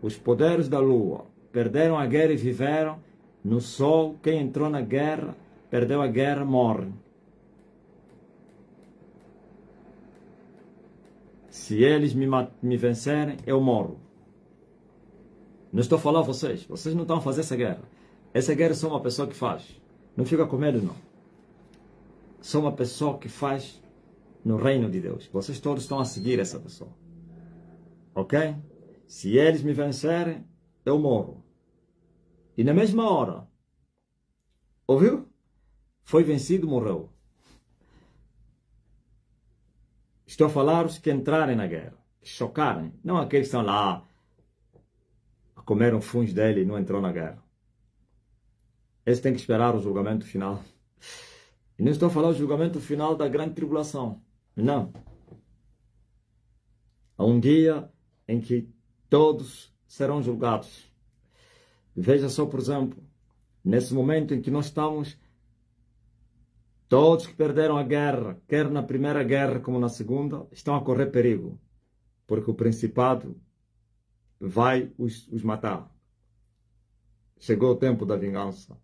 os poderes da lua perderam a guerra e viveram. No sol, quem entrou na guerra, perdeu a guerra, morre. Se eles me vencerem, eu morro. Não estou falando a vocês. Vocês não estão a fazer essa guerra. Essa guerra é só uma pessoa que faz. Não fica com medo, não. Só uma pessoa que faz no reino de Deus. Vocês todos estão a seguir essa pessoa. Ok? Se eles me vencerem, eu morro. E na mesma hora, ouviu? Foi vencido, morreu. Estou a falar os que entrarem na guerra, que chocarem. Não aqueles que estão lá a comer um fungo dele e não entrou na guerra. Esse tem que esperar o julgamento final. E não estou a falar o julgamento final da grande tribulação. Não. Há um dia em que todos serão julgados. Veja só, por exemplo, nesse momento em que nós estamos, todos que perderam a guerra, quer na primeira guerra como na segunda, estão a correr perigo, porque o principado vai os matar. Chegou o tempo da vingança.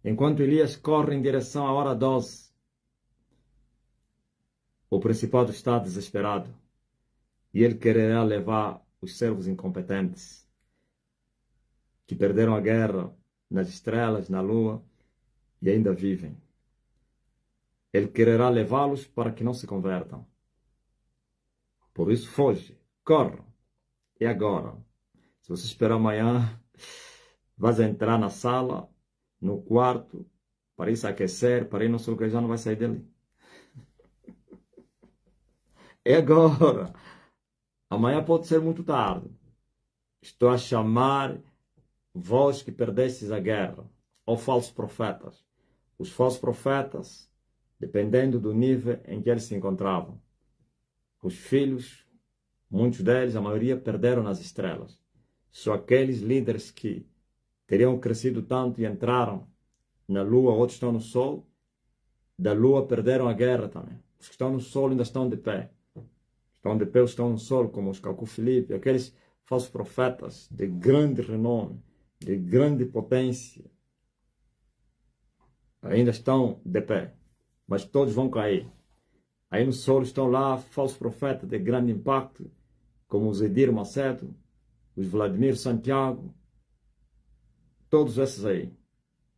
Enquanto Elias corre em direção à hora 12, o principado está desesperado e ele quererá levar os servos incompetentes que perderam a guerra nas estrelas, na lua e ainda vivem. Ele quererá levá-los para que não se convertam. Por isso, foge, corre. E agora? Se você esperar amanhã, vais entrar na sala, no quarto, para ir se aquecer, para ir não sei o que, já não vai sair dele. É agora. Amanhã pode ser muito tarde. Estou a chamar vós que perdestes a guerra, ou falsos profetas. Os falsos profetas, dependendo do nível em que eles se encontravam. Os filhos, muitos deles, a maioria, perderam nas estrelas. Só aqueles líderes que teriam crescido tanto e entraram na lua, outros estão no sol, da lua perderam a guerra também. Os que estão no sol ainda estão de pé. Estão de pé, estão no sol, como os Cacú Filipe, aqueles falsos profetas de grande renome, de grande potência, ainda estão de pé, mas todos vão cair. Aí no sol estão lá falsos profetas de grande impacto, como os Edir Macedo, os Vladimir Santiago, todos esses aí,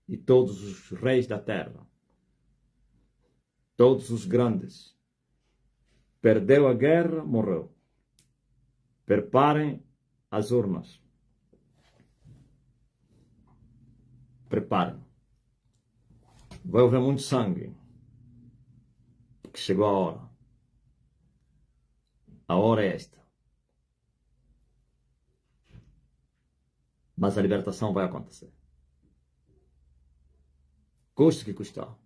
e todos os reis da terra, todos os grandes. Perdeu a guerra, morreu. Preparem as urnas. Preparem. Vai haver muito sangue. Porque chegou a hora. A hora é esta. Mas a libertação vai acontecer. Custe o que custar.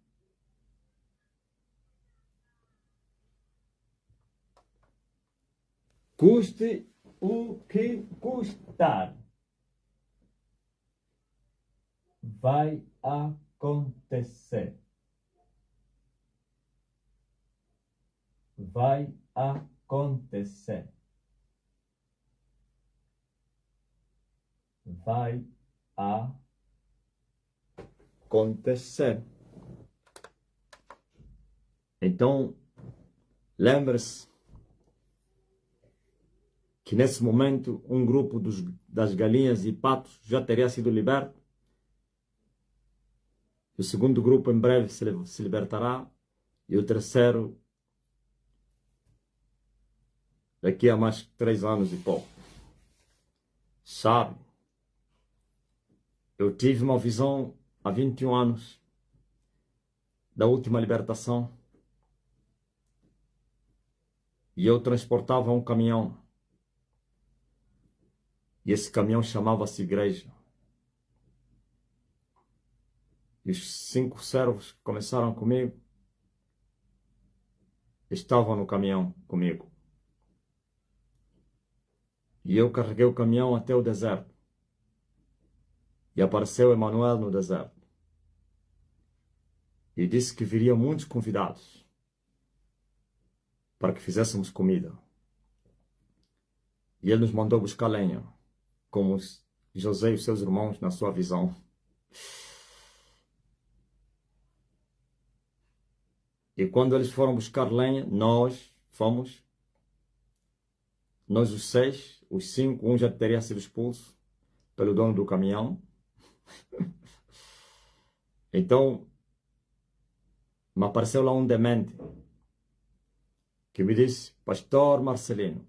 Custe o que custar. Vai acontecer. Vai acontecer. Vai acontecer. Então, lembre-se que nesse momento um grupo das galinhas e patos já teria sido liberto. O segundo grupo em breve se libertará. E o terceiro daqui a mais 3 anos e pouco. Sabe? Eu tive uma visão há 21 anos da última libertação. E eu transportava um caminhão. E esse caminhão chamava-se igreja. E os 5 servos que começaram comigo estavam no caminhão comigo. E eu carreguei o caminhão até o deserto. E apareceu Emanuel no deserto. E disse que viriam muitos convidados para que fizéssemos comida. E ele nos mandou buscar lenha. como José e os seus irmãos na sua visão. E quando eles foram buscar lenha, nós os 6, os 5, um já teria sido expulso pelo dono do caminhão. Então, me apareceu lá um demente que me disse: Pastor Marcelino,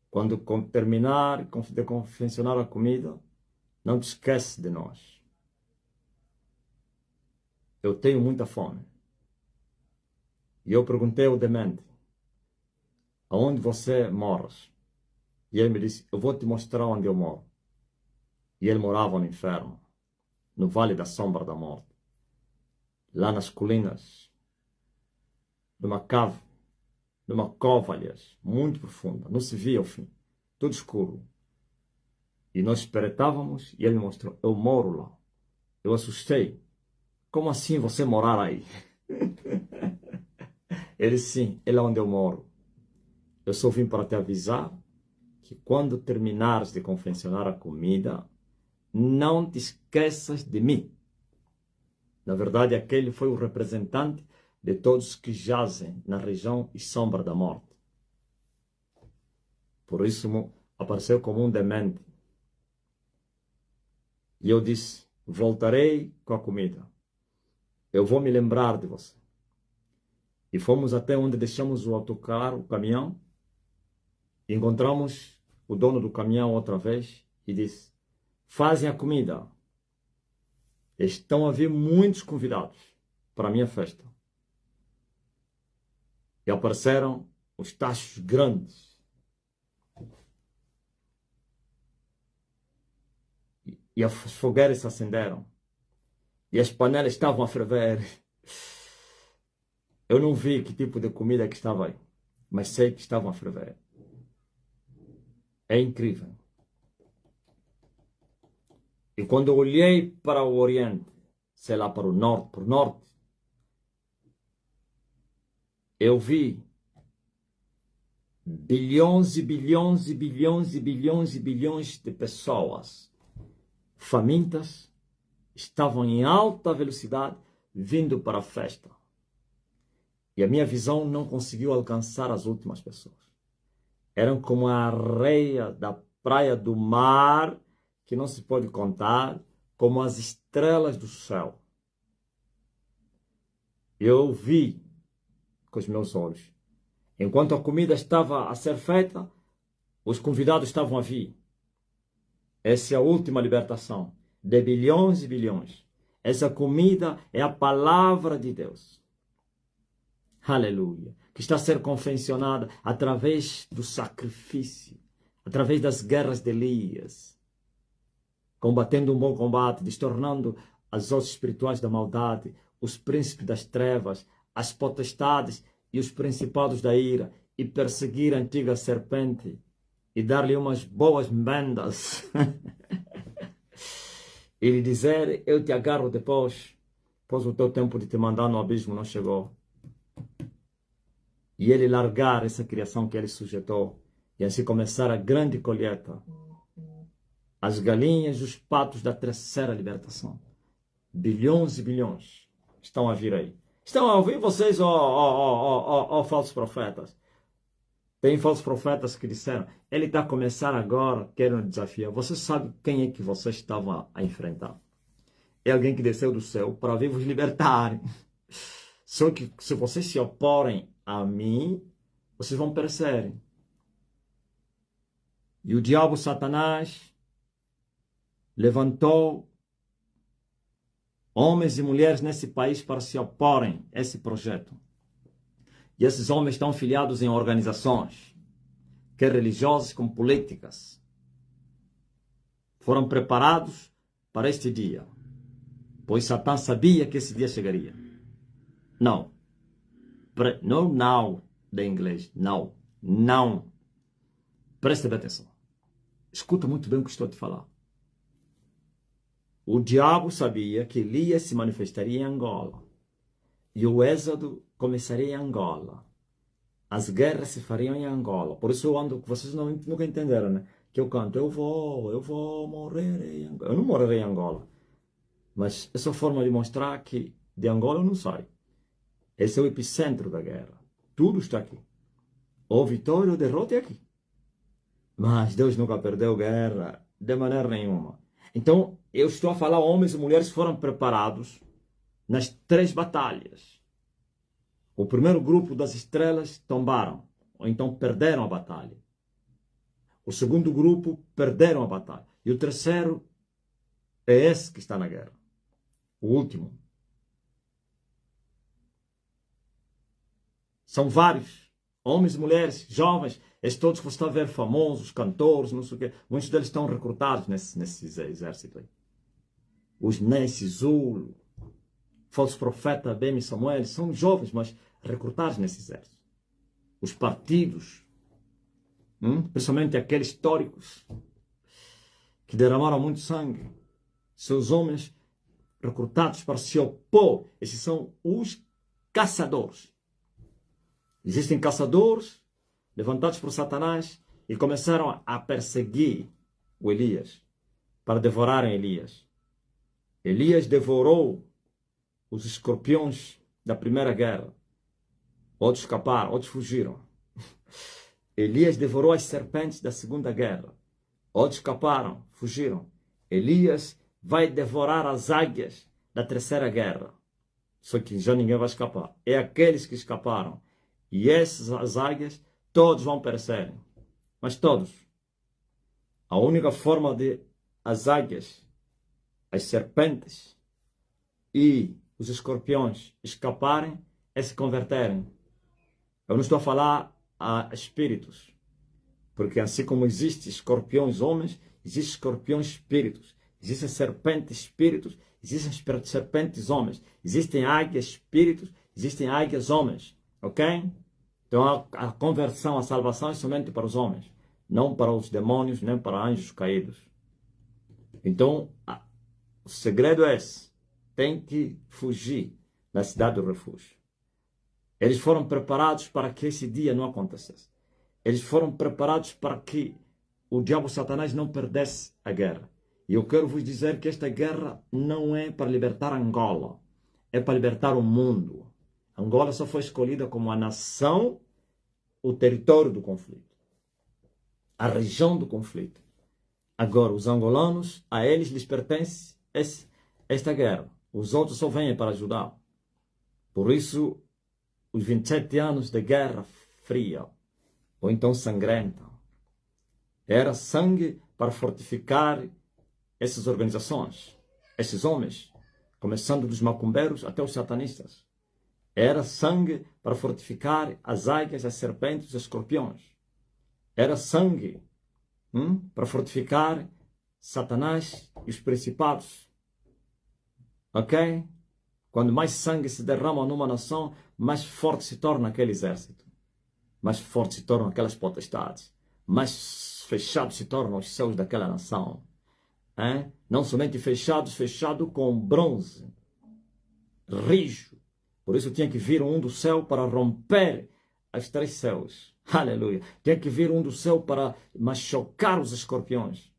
quando terminar de confeccionar a comida, não te esquece de nós. Eu tenho muita fome. E eu perguntei ao demente: aonde você mora? E ele me disse: eu vou te mostrar onde eu moro. E ele morava no inferno, no vale da sombra da morte, lá nas colinas, numa cave, numa cova, aliás, muito profunda, não se via o fim, tudo escuro. E nós espreitávamos e ele me mostrou: eu moro lá. Eu assustei: como assim você morar aí? Ele: sim, ele é onde eu moro. Eu só vim para te avisar que quando terminares de confeccionar a comida, não te esqueças de mim. Na verdade, aquele foi o representante de todos que jazem na região e sombra da morte. Por isso apareceu como um demente. E eu disse: voltarei com a comida. Eu vou me lembrar de você. E fomos até onde deixamos o autocarro, o caminhão. E encontramos o dono do caminhão outra vez e disse: fazem a comida. Estão a vir muitos convidados para a minha festa. E apareceram os tachos grandes. E as fogueiras se acenderam. E as panelas estavam a ferver. Eu não vi que tipo de comida que estava aí, mas sei que estavam a ferver. É incrível. E quando eu olhei para o Oriente, sei lá, para o norte, eu vi bilhões e bilhões e bilhões e bilhões e bilhões de pessoas famintas, estavam em alta velocidade vindo para a festa. E a minha visão não conseguiu alcançar as últimas pessoas. Eram como a areia da praia do mar, que não se pode contar, como as estrelas do céu. Eu vi com os meus olhos. Enquanto a comida estava a ser feita, os convidados estavam a vir. Essa é a última libertação de bilhões e bilhões. Essa comida é a palavra de Deus. Aleluia. Que está a ser confeccionada através do sacrifício, através das guerras de Elias, combatendo um bom combate, destornando as hostes espirituais da maldade, os príncipes das trevas, as potestades e os principados da ira, e perseguir a antiga serpente e dar-lhe umas boas bendas e lhe dizer: eu te agarro depois, pois o teu tempo de te mandar no abismo não chegou. E ele largar essa criação que ele sujeitou, e assim começar a grande colheita. As galinhas e os patos da terceira libertação. Bilhões e bilhões estão a vir aí. Estão a ouvir vocês, ó falsos profetas? Tem falsos profetas que disseram: ele está a começar agora, querendo desafiar. Você sabe quem é que vocês estavam a enfrentar? É alguém que desceu do céu para vir vos libertar. Só que se vocês se oporem a mim, vocês vão perecer. E o diabo Satanás levantou homens e mulheres nesse país para se oporem a esse projeto. E esses homens estão filiados em organizações, quer religiosas como políticas. Foram preparados para este dia, pois Satã sabia que esse dia chegaria. Não. Não now, de inglês. Não. Não. Preste bem atenção. Escuta muito bem o que estou a te falar. O diabo sabia que Elias se manifestaria em Angola. E o êxodo começaria em Angola. as guerras se fariam em Angola. Por isso eu ando, vocês nunca entenderam, né? Que eu canto, eu vou morrer em Angola. Eu não morrerei em Angola. Mas essa forma de mostrar que de Angola eu não saio. Esse é o epicentro da guerra. Tudo está aqui. Ou vitória ou derrota é aqui. Mas Deus nunca perdeu guerra de maneira nenhuma. Então, eu estou a falar homens e mulheres que foram preparados nas 3 batalhas. O primeiro grupo das estrelas tombaram, ou então perderam a batalha. O segundo grupo perderam a batalha. E o terceiro é esse que está na guerra. O último. São vários. Homens e mulheres, jovens, esses todos que você está a ver, famosos, cantores, não sei o quê. Muitos deles estão recrutados nesse exército aí. Os Nesse Zulu, falso profeta Bemi Samuel, são jovens, mas recrutados nesse exército. Os partidos, principalmente aqueles históricos, que derramaram muito sangue, seus homens recrutados para se opor, esses são os caçadores. Existem caçadores levantados por Satanás e começaram a perseguir o Elias para devorarem Elias. Elias devorou os escorpiões da primeira guerra. Outros escaparam, outros fugiram. Elias devorou as serpentes da segunda guerra. Outros escaparam, fugiram. Elias vai devorar as águias da terceira guerra. Só que já ninguém vai escapar. É aqueles que escaparam. E essas águias, todos vão perecer. Mas todos. A única forma de as águias, as serpentes e os escorpiões escaparem é se converterem. Eu não estou a falar a espíritos. Porque assim como existem escorpiões homens, existem escorpiões espíritos. Existem serpentes espíritos, existem serpentes homens. Existem águias espíritos, existem águias homens. Ok? Então a conversão, a salvação é somente para os homens. Não para os demônios, nem para anjos caídos. Então, o segredo é esse. Tem que fugir da cidade do refúgio. Eles foram preparados para que esse dia não acontecesse. Eles foram preparados para que o diabo Satanás não perdesse a guerra. E eu quero vos dizer que esta guerra não é para libertar Angola. É para libertar o mundo. Angola só foi escolhida como a nação, o território do conflito. A região do conflito. Agora, os angolanos, a eles lhes pertence esta guerra. Os outros só vêm para ajudar. Por isso, os 27 anos de guerra fria, ou então sangrenta, era sangue para fortificar essas organizações, esses homens, começando dos macumbeiros até os satanistas. Era sangue para fortificar as águias, as serpentes, os escorpiões. Era sangue para fortificar Satanás e os principados. Ok? Quando mais sangue se derrama numa nação, mais forte se torna aquele exército. Mais forte se tornam aquelas potestades. Mais fechados se tornam os céus daquela nação. Não somente fechados com bronze, rijo. Por isso tinha que vir um do céu para romper os 3 céus. Aleluia. Tinha que vir um do céu para machucar os escorpiões.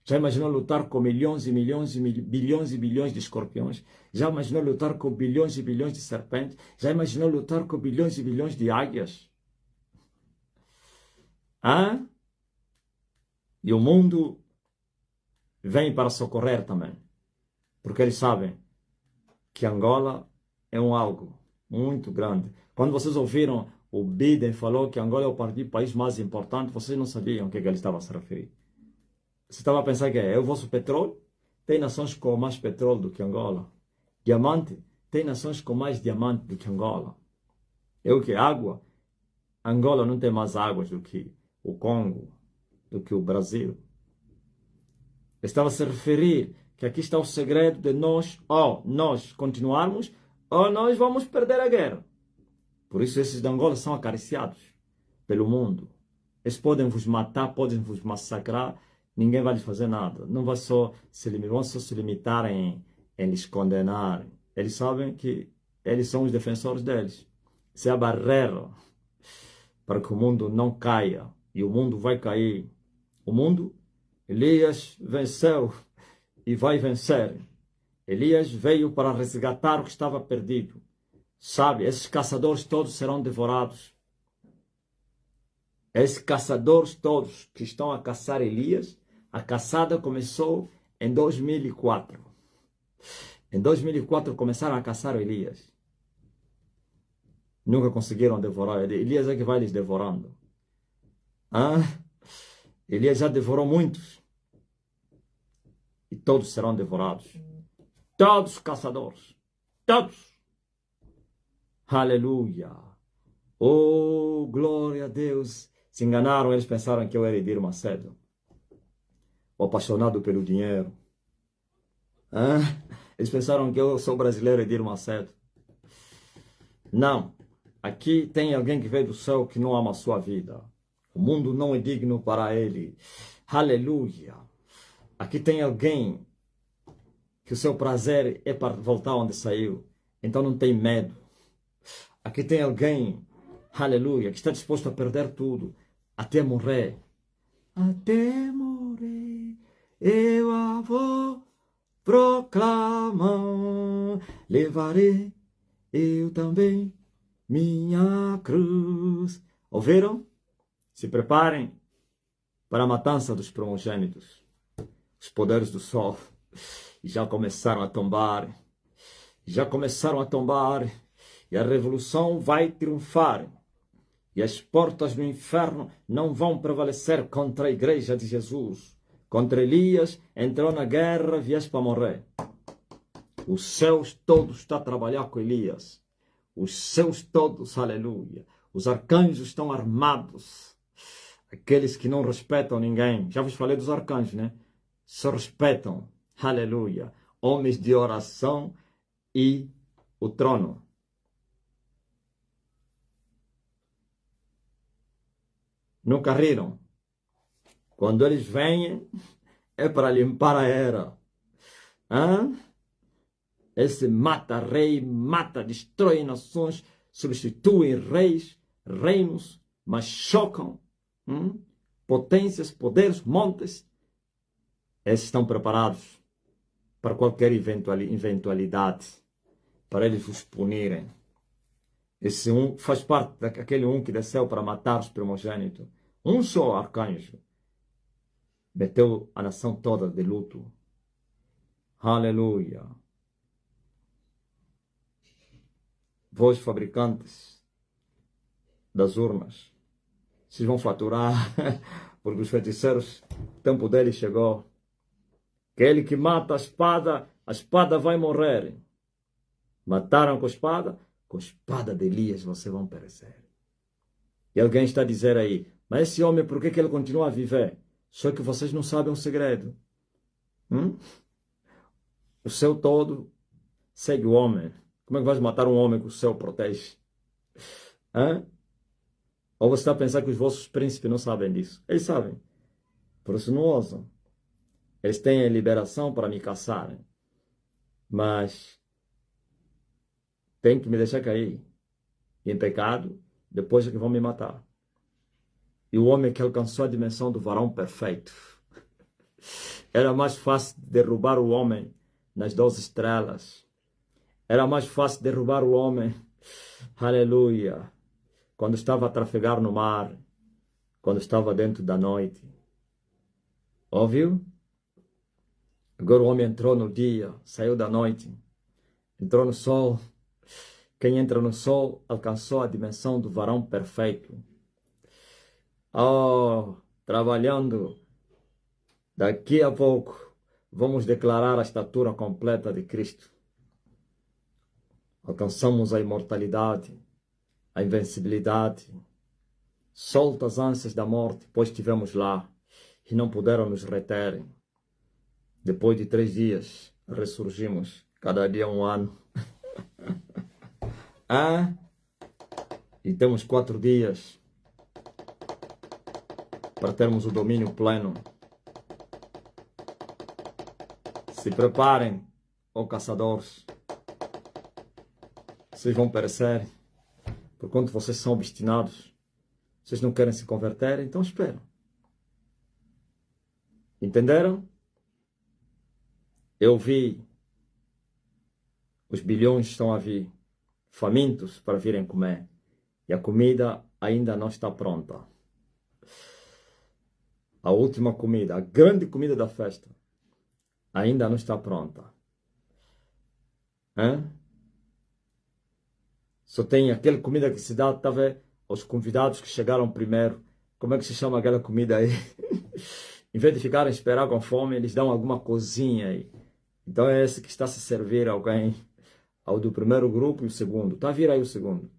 Já imaginou lutar com milhões e milhões e bilhões e bilhões de escorpiões? Já imaginou lutar com bilhões e bilhões de serpentes? Já imaginou lutar com bilhões e bilhões de águias? E o mundo vem para socorrer também. Porque eles sabem que Angola é algo muito grande. Quando vocês ouviram o Biden falou que Angola é o país mais importante, vocês não sabiam o que ele estava a se referir. Você estava a pensar que é o vosso petróleo? Tem nações com mais petróleo do que Angola. Diamante? Tem nações com mais diamante do que Angola. É o que? Água? Angola não tem mais águas do que o Congo, do que o Brasil. Estava a se referir que aqui está o segredo de nós continuarmos, ou nós vamos perder a guerra. Por isso esses de Angola são acariciados pelo mundo. Eles podem vos matar, podem vos massacrar, ninguém vai lhes fazer nada. Não vai só vão só se limitar em lhes condenar. Eles sabem que eles são os defensores deles. Se a barreira para que o mundo não caia. E o mundo vai cair. O mundo, Elias venceu e vai vencer. Elias veio para resgatar o que estava perdido. Sabe, esses caçadores todos serão devorados. Esses caçadores todos que estão a caçar Elias, a caçada começou em 2004. Em 2004 começaram a caçar Elias. Nunca conseguiram devorar. Elias é que vai lhes devorando. Elias já devorou muitos. E todos serão devorados. Todos os caçadores. Todos. Aleluia. Oh, glória a Deus. Se enganaram, eles pensaram que eu era Edir Macedo. O apaixonado pelo dinheiro. Eles pensaram que eu sou brasileiro Edir Macedo. Não. Aqui tem alguém que veio do céu que não ama a sua vida. O mundo não é digno para ele. Aleluia. Aqui tem alguém que o seu prazer é para voltar onde saiu. Então não tem medo. Aqui tem alguém, aleluia, que está disposto a perder tudo, até morrer. Até morrer, eu a vou proclamar. Levarei eu também minha cruz. Ouviram? Se preparem para a matança dos primogênitos. Os poderes do sol já começaram a tombar. Já começaram a tombar. E a revolução vai triunfar. E as portas do inferno não vão prevalecer contra a igreja de Jesus. Contra Elias, entrou na guerra, vieste para morrer. Os céus todos estão a trabalhar com Elias. Os céus todos, aleluia. Os arcanjos estão armados. Aqueles que não respeitam ninguém. Já vos falei dos arcanjos, né? Só respeitam, aleluia. Homens de oração e o trono. Nunca riram. Quando eles vêm, é para limpar a era. Esse mata rei, mata, destrói nações, substituem reis, reinos, mas chocam potências, poderes, montes. Esses estão preparados para qualquer eventualidade, para eles vos punirem. Esse um faz parte daquele um que desceu para matar os primogênitos. Um só arcanjo meteu a nação toda de luto. Aleluia. Vós, fabricantes das urnas, vocês vão faturar, porque os feiticeiros, o tempo deles chegou. Aquele que mata a espada vai morrer. Mataram com a espada de Elias vocês vão perecer. E alguém está a dizer aí, mas esse homem, por que ele continua a viver? Só que vocês não sabem um segredo. O céu todo segue o homem. Como é que vais matar um homem que o céu protege? Ou você está a pensar que os vossos príncipes não sabem disso? Eles sabem. Por isso não ousam. Eles têm a liberação para me caçarem. Mas tem que me deixar cair em pecado, depois é que vão me matar. E o homem que alcançou a dimensão do varão perfeito. Era mais fácil derrubar o homem nas 12 estrelas. Era mais fácil derrubar o homem, aleluia, quando estava a trafegar no mar, quando estava dentro da noite. Ouviu? Agora o homem entrou no dia, saiu da noite, entrou no sol. Quem entra no sol alcançou a dimensão do varão perfeito. Trabalhando, daqui a pouco, vamos declarar a estatura completa de Cristo. Alcançamos a imortalidade, a invencibilidade. Solta as ânsias da morte, pois estivemos lá e não puderam nos reter. Depois de 3 dias, ressurgimos, cada dia um ano. E temos 4 dias para termos o domínio pleno. Se preparem, ó caçadores. Vocês vão perecer, porquanto vocês são obstinados. Vocês não querem se converter, então esperam. Entenderam? Eu vi, os bilhões estão a vir, famintos para virem comer. E a comida ainda não está pronta. A última comida, a grande comida da festa, ainda não está pronta. Hein? Só tem aquela comida que se dá, tá vendo? Aos convidados que chegaram primeiro. Como é que se chama aquela comida aí? Em vez de ficarem a esperar com fome, eles dão alguma coisinha aí. Então é esse que está a se servir a alguém. Ao do primeiro grupo e o segundo. Está a vir aí o segundo.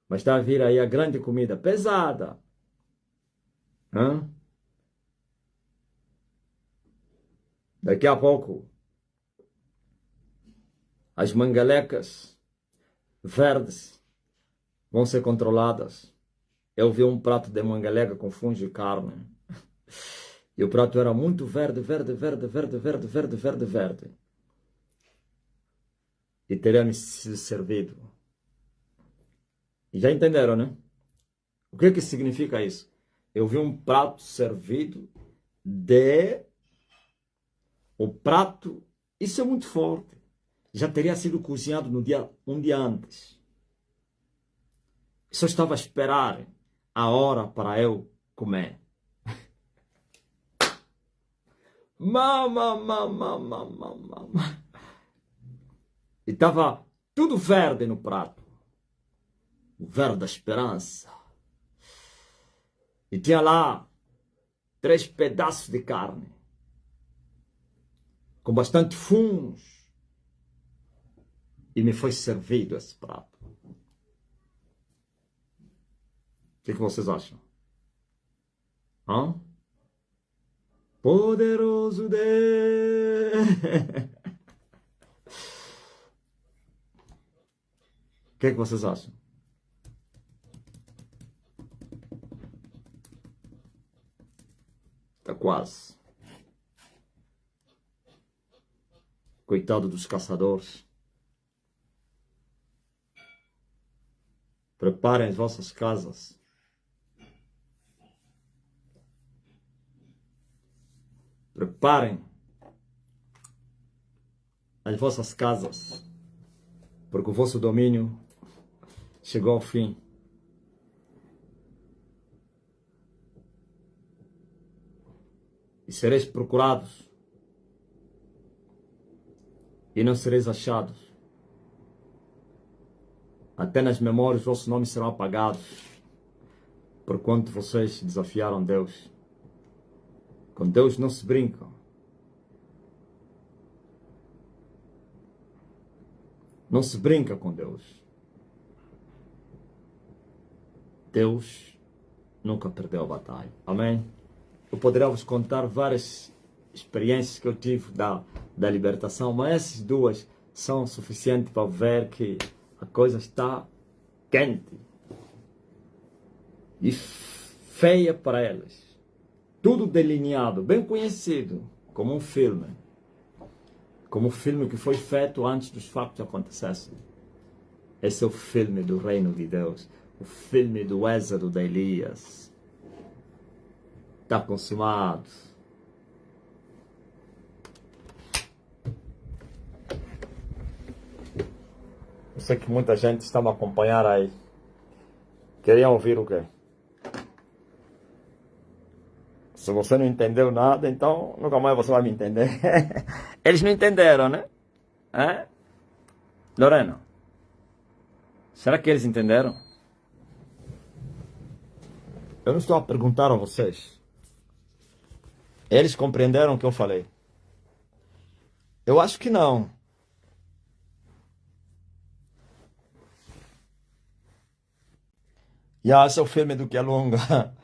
Mas está a vir aí a grande comida, pesada. Hã? Daqui a pouco, as mangalecas verdes vão ser controladas. Eu vi um prato de mangaleca com fungo de carne. E o prato era muito verde, verde, verde, verde, verde, verde, verde, verde. E teria me sido servido. E já entenderam, né? O que significa isso? Eu vi um prato servido de... O prato, isso é muito forte. Já teria sido cozinhado um dia antes. Só estava a esperar a hora para eu comer. Mama. E estava tudo verde no prato. O verde da esperança. E tinha lá 3 pedaços de carne. Com bastante fungos. E me foi servido esse prato. O que vocês acham? Hã? Poderoso Deus! O que vocês acham? Está quase. Coitado dos caçadores. Preparem as vossas casas. Preparem as vossas casas, porque o vosso domínio chegou ao fim. E sereis procurados, e não sereis achados. Até nas memórias vossos nomes serão apagados, porquanto vocês desafiaram Deus. Com Deus não se brinca. Não se brinca com Deus. Deus nunca perdeu a batalha. Amém? Eu poderia vos contar várias experiências que eu tive da libertação, mas essas duas são suficientes para ver que a coisa está quente e feia para elas. Tudo delineado, bem conhecido, como um filme. Como um filme que foi feito antes dos fatos acontecessem. Esse é o filme do reino de Deus. O filme do êxodo de Elias. Está consumado. Eu sei que muita gente está me acompanhando aí. Queriam ouvir o quê? Se você não entendeu nada, então nunca mais você vai me entender. Eles não entenderam, né? Lorena, será que eles entenderam? Eu não estou a perguntar a vocês. Eles compreenderam o que eu falei? Eu acho que não. E esse é o filme do que é longa.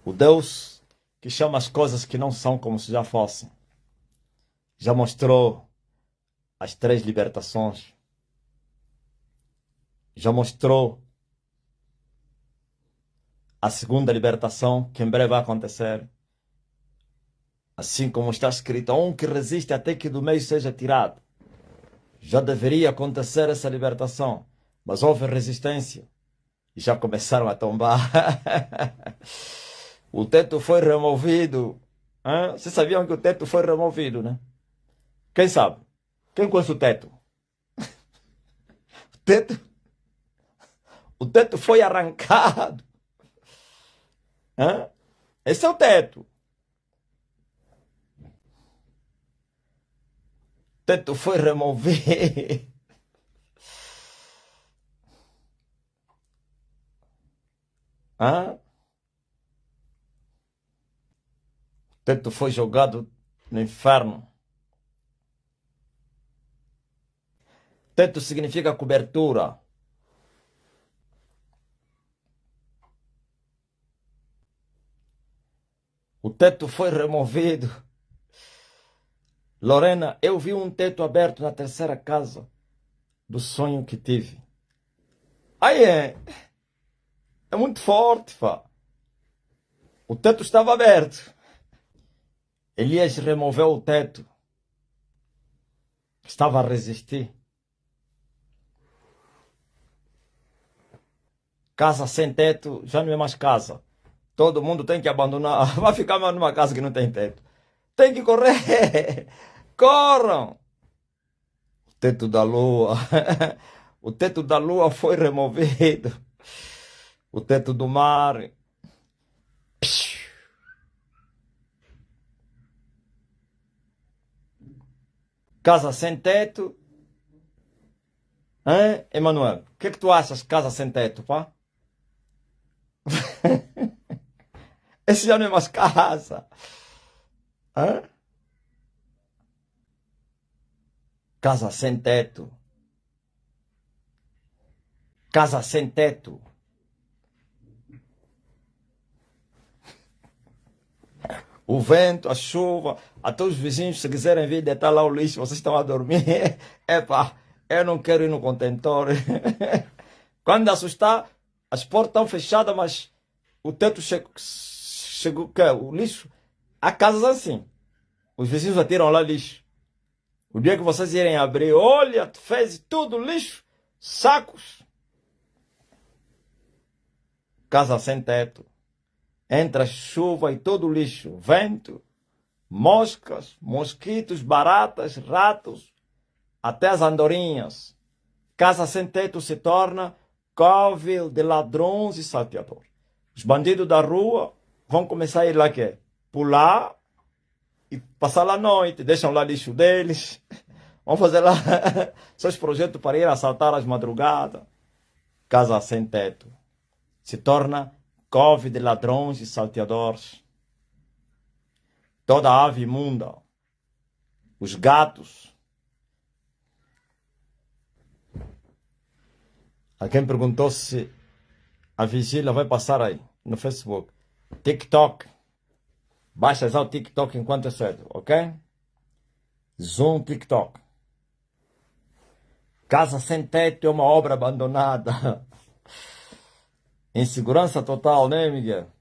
O Deus que chama as coisas que não são como se já fossem. Já mostrou as 3 libertações. Já mostrou a segunda libertação, que em breve vai acontecer. Assim como está escrito, um que resiste até que do meio seja tirado. Já deveria acontecer essa libertação, mas houve resistência. e já começaram a tombar. O teto foi removido. Hã? Vocês sabiam que o teto foi removido, né? Quem sabe? Quem conhece o teto? O teto, o teto foi arrancado. Hã? Esse é o teto. O teto foi removido. Hã? O teto foi jogado no inferno. Teto significa cobertura. O teto foi removido. Lorena, eu vi um teto aberto na terceira casa do sonho que tive. Aí é muito forte, pá. O teto estava aberto. Elias removeu o teto. Estava a resistir. Casa sem teto já não é mais casa. Todo mundo tem que abandonar. Vai ficar mais numa casa que não tem teto. Tem que correr. Corram. O teto da lua. O teto da lua foi removido. O teto do mar. Casa sem teto. Hein, Emanuel? O que tu achas, casa sem teto, pá? Esse já não é mais casa. Hã? Casa sem teto. Casa sem teto. O vento, a chuva, até os vizinhos, se quiserem vir deitar lá o lixo, vocês estão a dormir. Epa, eu não quero ir no contentor. Quando assustar, as portas estão fechadas, mas o teto chegou, o lixo. Há casas assim. Os vizinhos atiram lá lixo. O dia que vocês irem abrir, olha, fez tudo lixo, sacos. Casa sem teto. Entra chuva e todo lixo, vento, moscas, mosquitos, baratas, ratos, até as andorinhas. Casa sem teto se torna covil de ladrões e salteadores. Os bandidos da rua vão começar a ir lá que pular e passar lá a noite, deixam lá lixo deles, vão fazer lá seus projetos para ir assaltar às madrugadas. Casa sem teto se torna cove de ladrões e salteadores. Toda ave imunda, os gatos. Alguém perguntou se a vigília vai passar aí no Facebook. TikTok. Baixa já o TikTok enquanto é cedo, ok? Zoom TikTok. Casa sem teto é uma obra abandonada. Insegurança total, né, Miguel?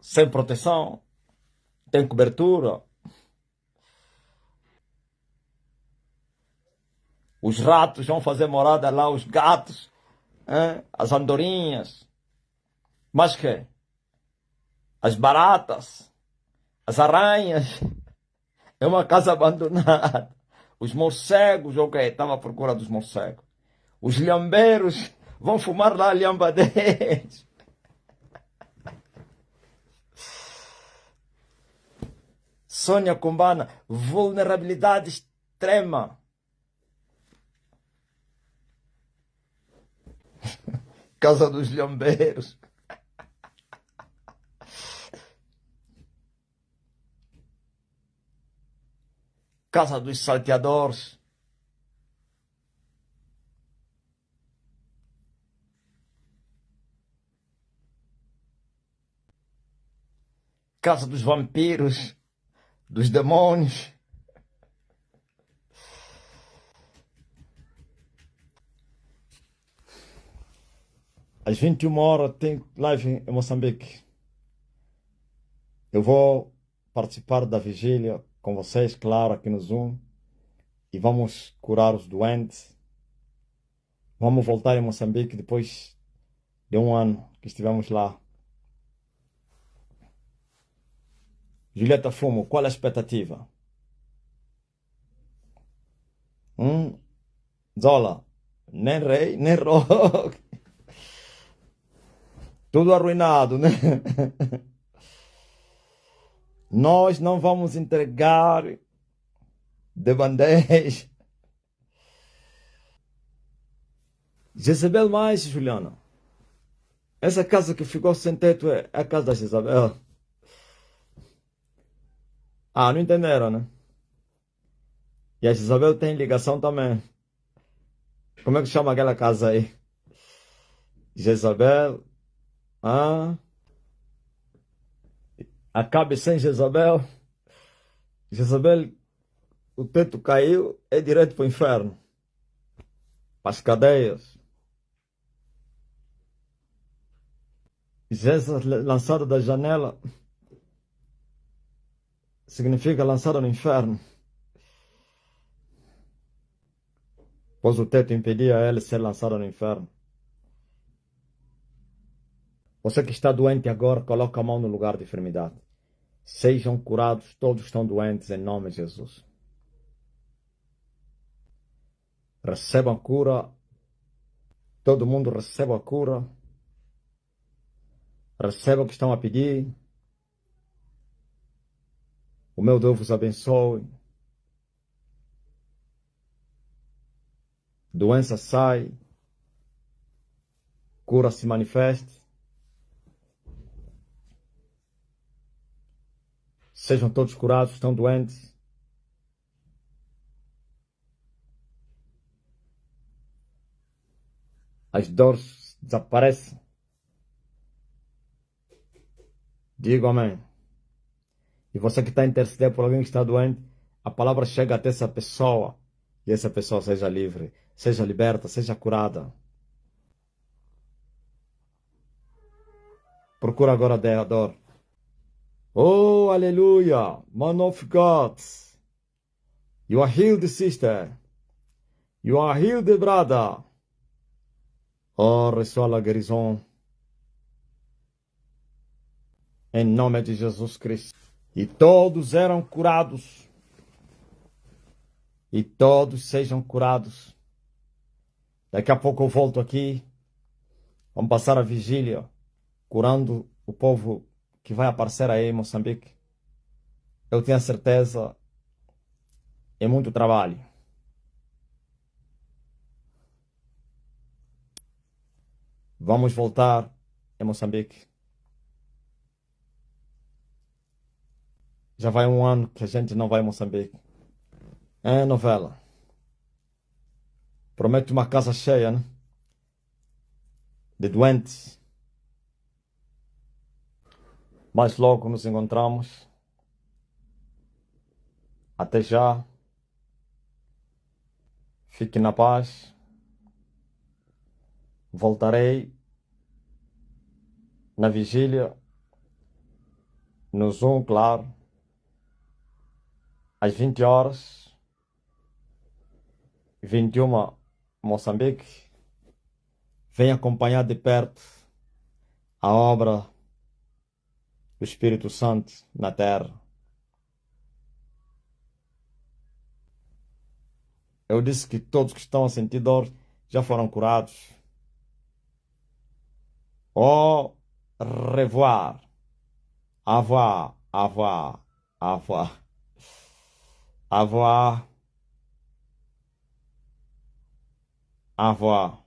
Sem proteção. Tem cobertura. Os ratos vão fazer morada lá, os gatos, hein? As andorinhas. Mas que? As baratas, as aranhas. É uma casa abandonada. Os morcegos, ok, estava à procura dos morcegos. Os lhambeiros vão fumar lá a lhamba deles. Sônia Kumbana, vulnerabilidade extrema. Casa dos lhambeiros. Casa dos salteadores. Casa dos vampiros, dos demônios. Às 21 horas tem live em Moçambique. Eu vou participar da vigília com vocês, claro, aqui no Zoom. E vamos curar os doentes. Vamos voltar em Moçambique depois de um ano que estivemos lá. Julieta Fumo, qual é a expectativa? Zola, nem rei, nem rock. Tudo arruinado, né? Nós não vamos entregar de bandeja. Jezebel mais, Juliana. Essa casa que ficou sem teto é a casa da Jezabel. Ah, não entenderam, né? E a Jezabel tem ligação também. Como é que chama aquela casa aí? Jezabel. Ah, acabe sem Jezabel. Jezabel, o teto caiu, é direto para o inferno. Para as cadeias. Jesus lançado da janela significa lançado no inferno. Pois o teto impedia ele ser lançado no inferno. Você que está doente agora, coloca a mão no lugar de enfermidade. Sejam curados, todos estão doentes em nome de Jesus. Recebam a cura. Todo mundo receba a cura. Receba o que estão a pedir. O meu Deus vos abençoe. Doença sai. Cura se manifeste. Sejam todos curados, estão doentes. As dores desaparecem. Digo amém. E você que está a interceder por alguém que está doente, a palavra chega até essa pessoa. E essa pessoa seja livre, seja liberta, seja curada. Procura agora a dor. Oh, aleluia! Man of God. You are healed, sister. You are healed, brother. Oh, reçoit la guérison. Em nome de Jesus Cristo. E todos eram curados. E todos sejam curados. Daqui a pouco eu volto aqui. Vamos passar a vigília curando o povo que vai aparecer aí em Moçambique. Eu tenho certeza, é muito trabalho. Vamos voltar em Moçambique. Já vai um ano que a gente não vai em Moçambique. É novela. Promete uma casa cheia, né? De doentes. Mas logo nos encontramos. Até já. Fique na paz. Voltarei na vigília. No Zoom, claro. Às 20 horas. 21, Moçambique. Venha acompanhar de perto a obra do Espírito Santo na terra. Eu disse que todos que estão a sentir dor já foram curados. Au revoir. Au revoir. Au revoir. Au revoir. Au revoir. Au revoir.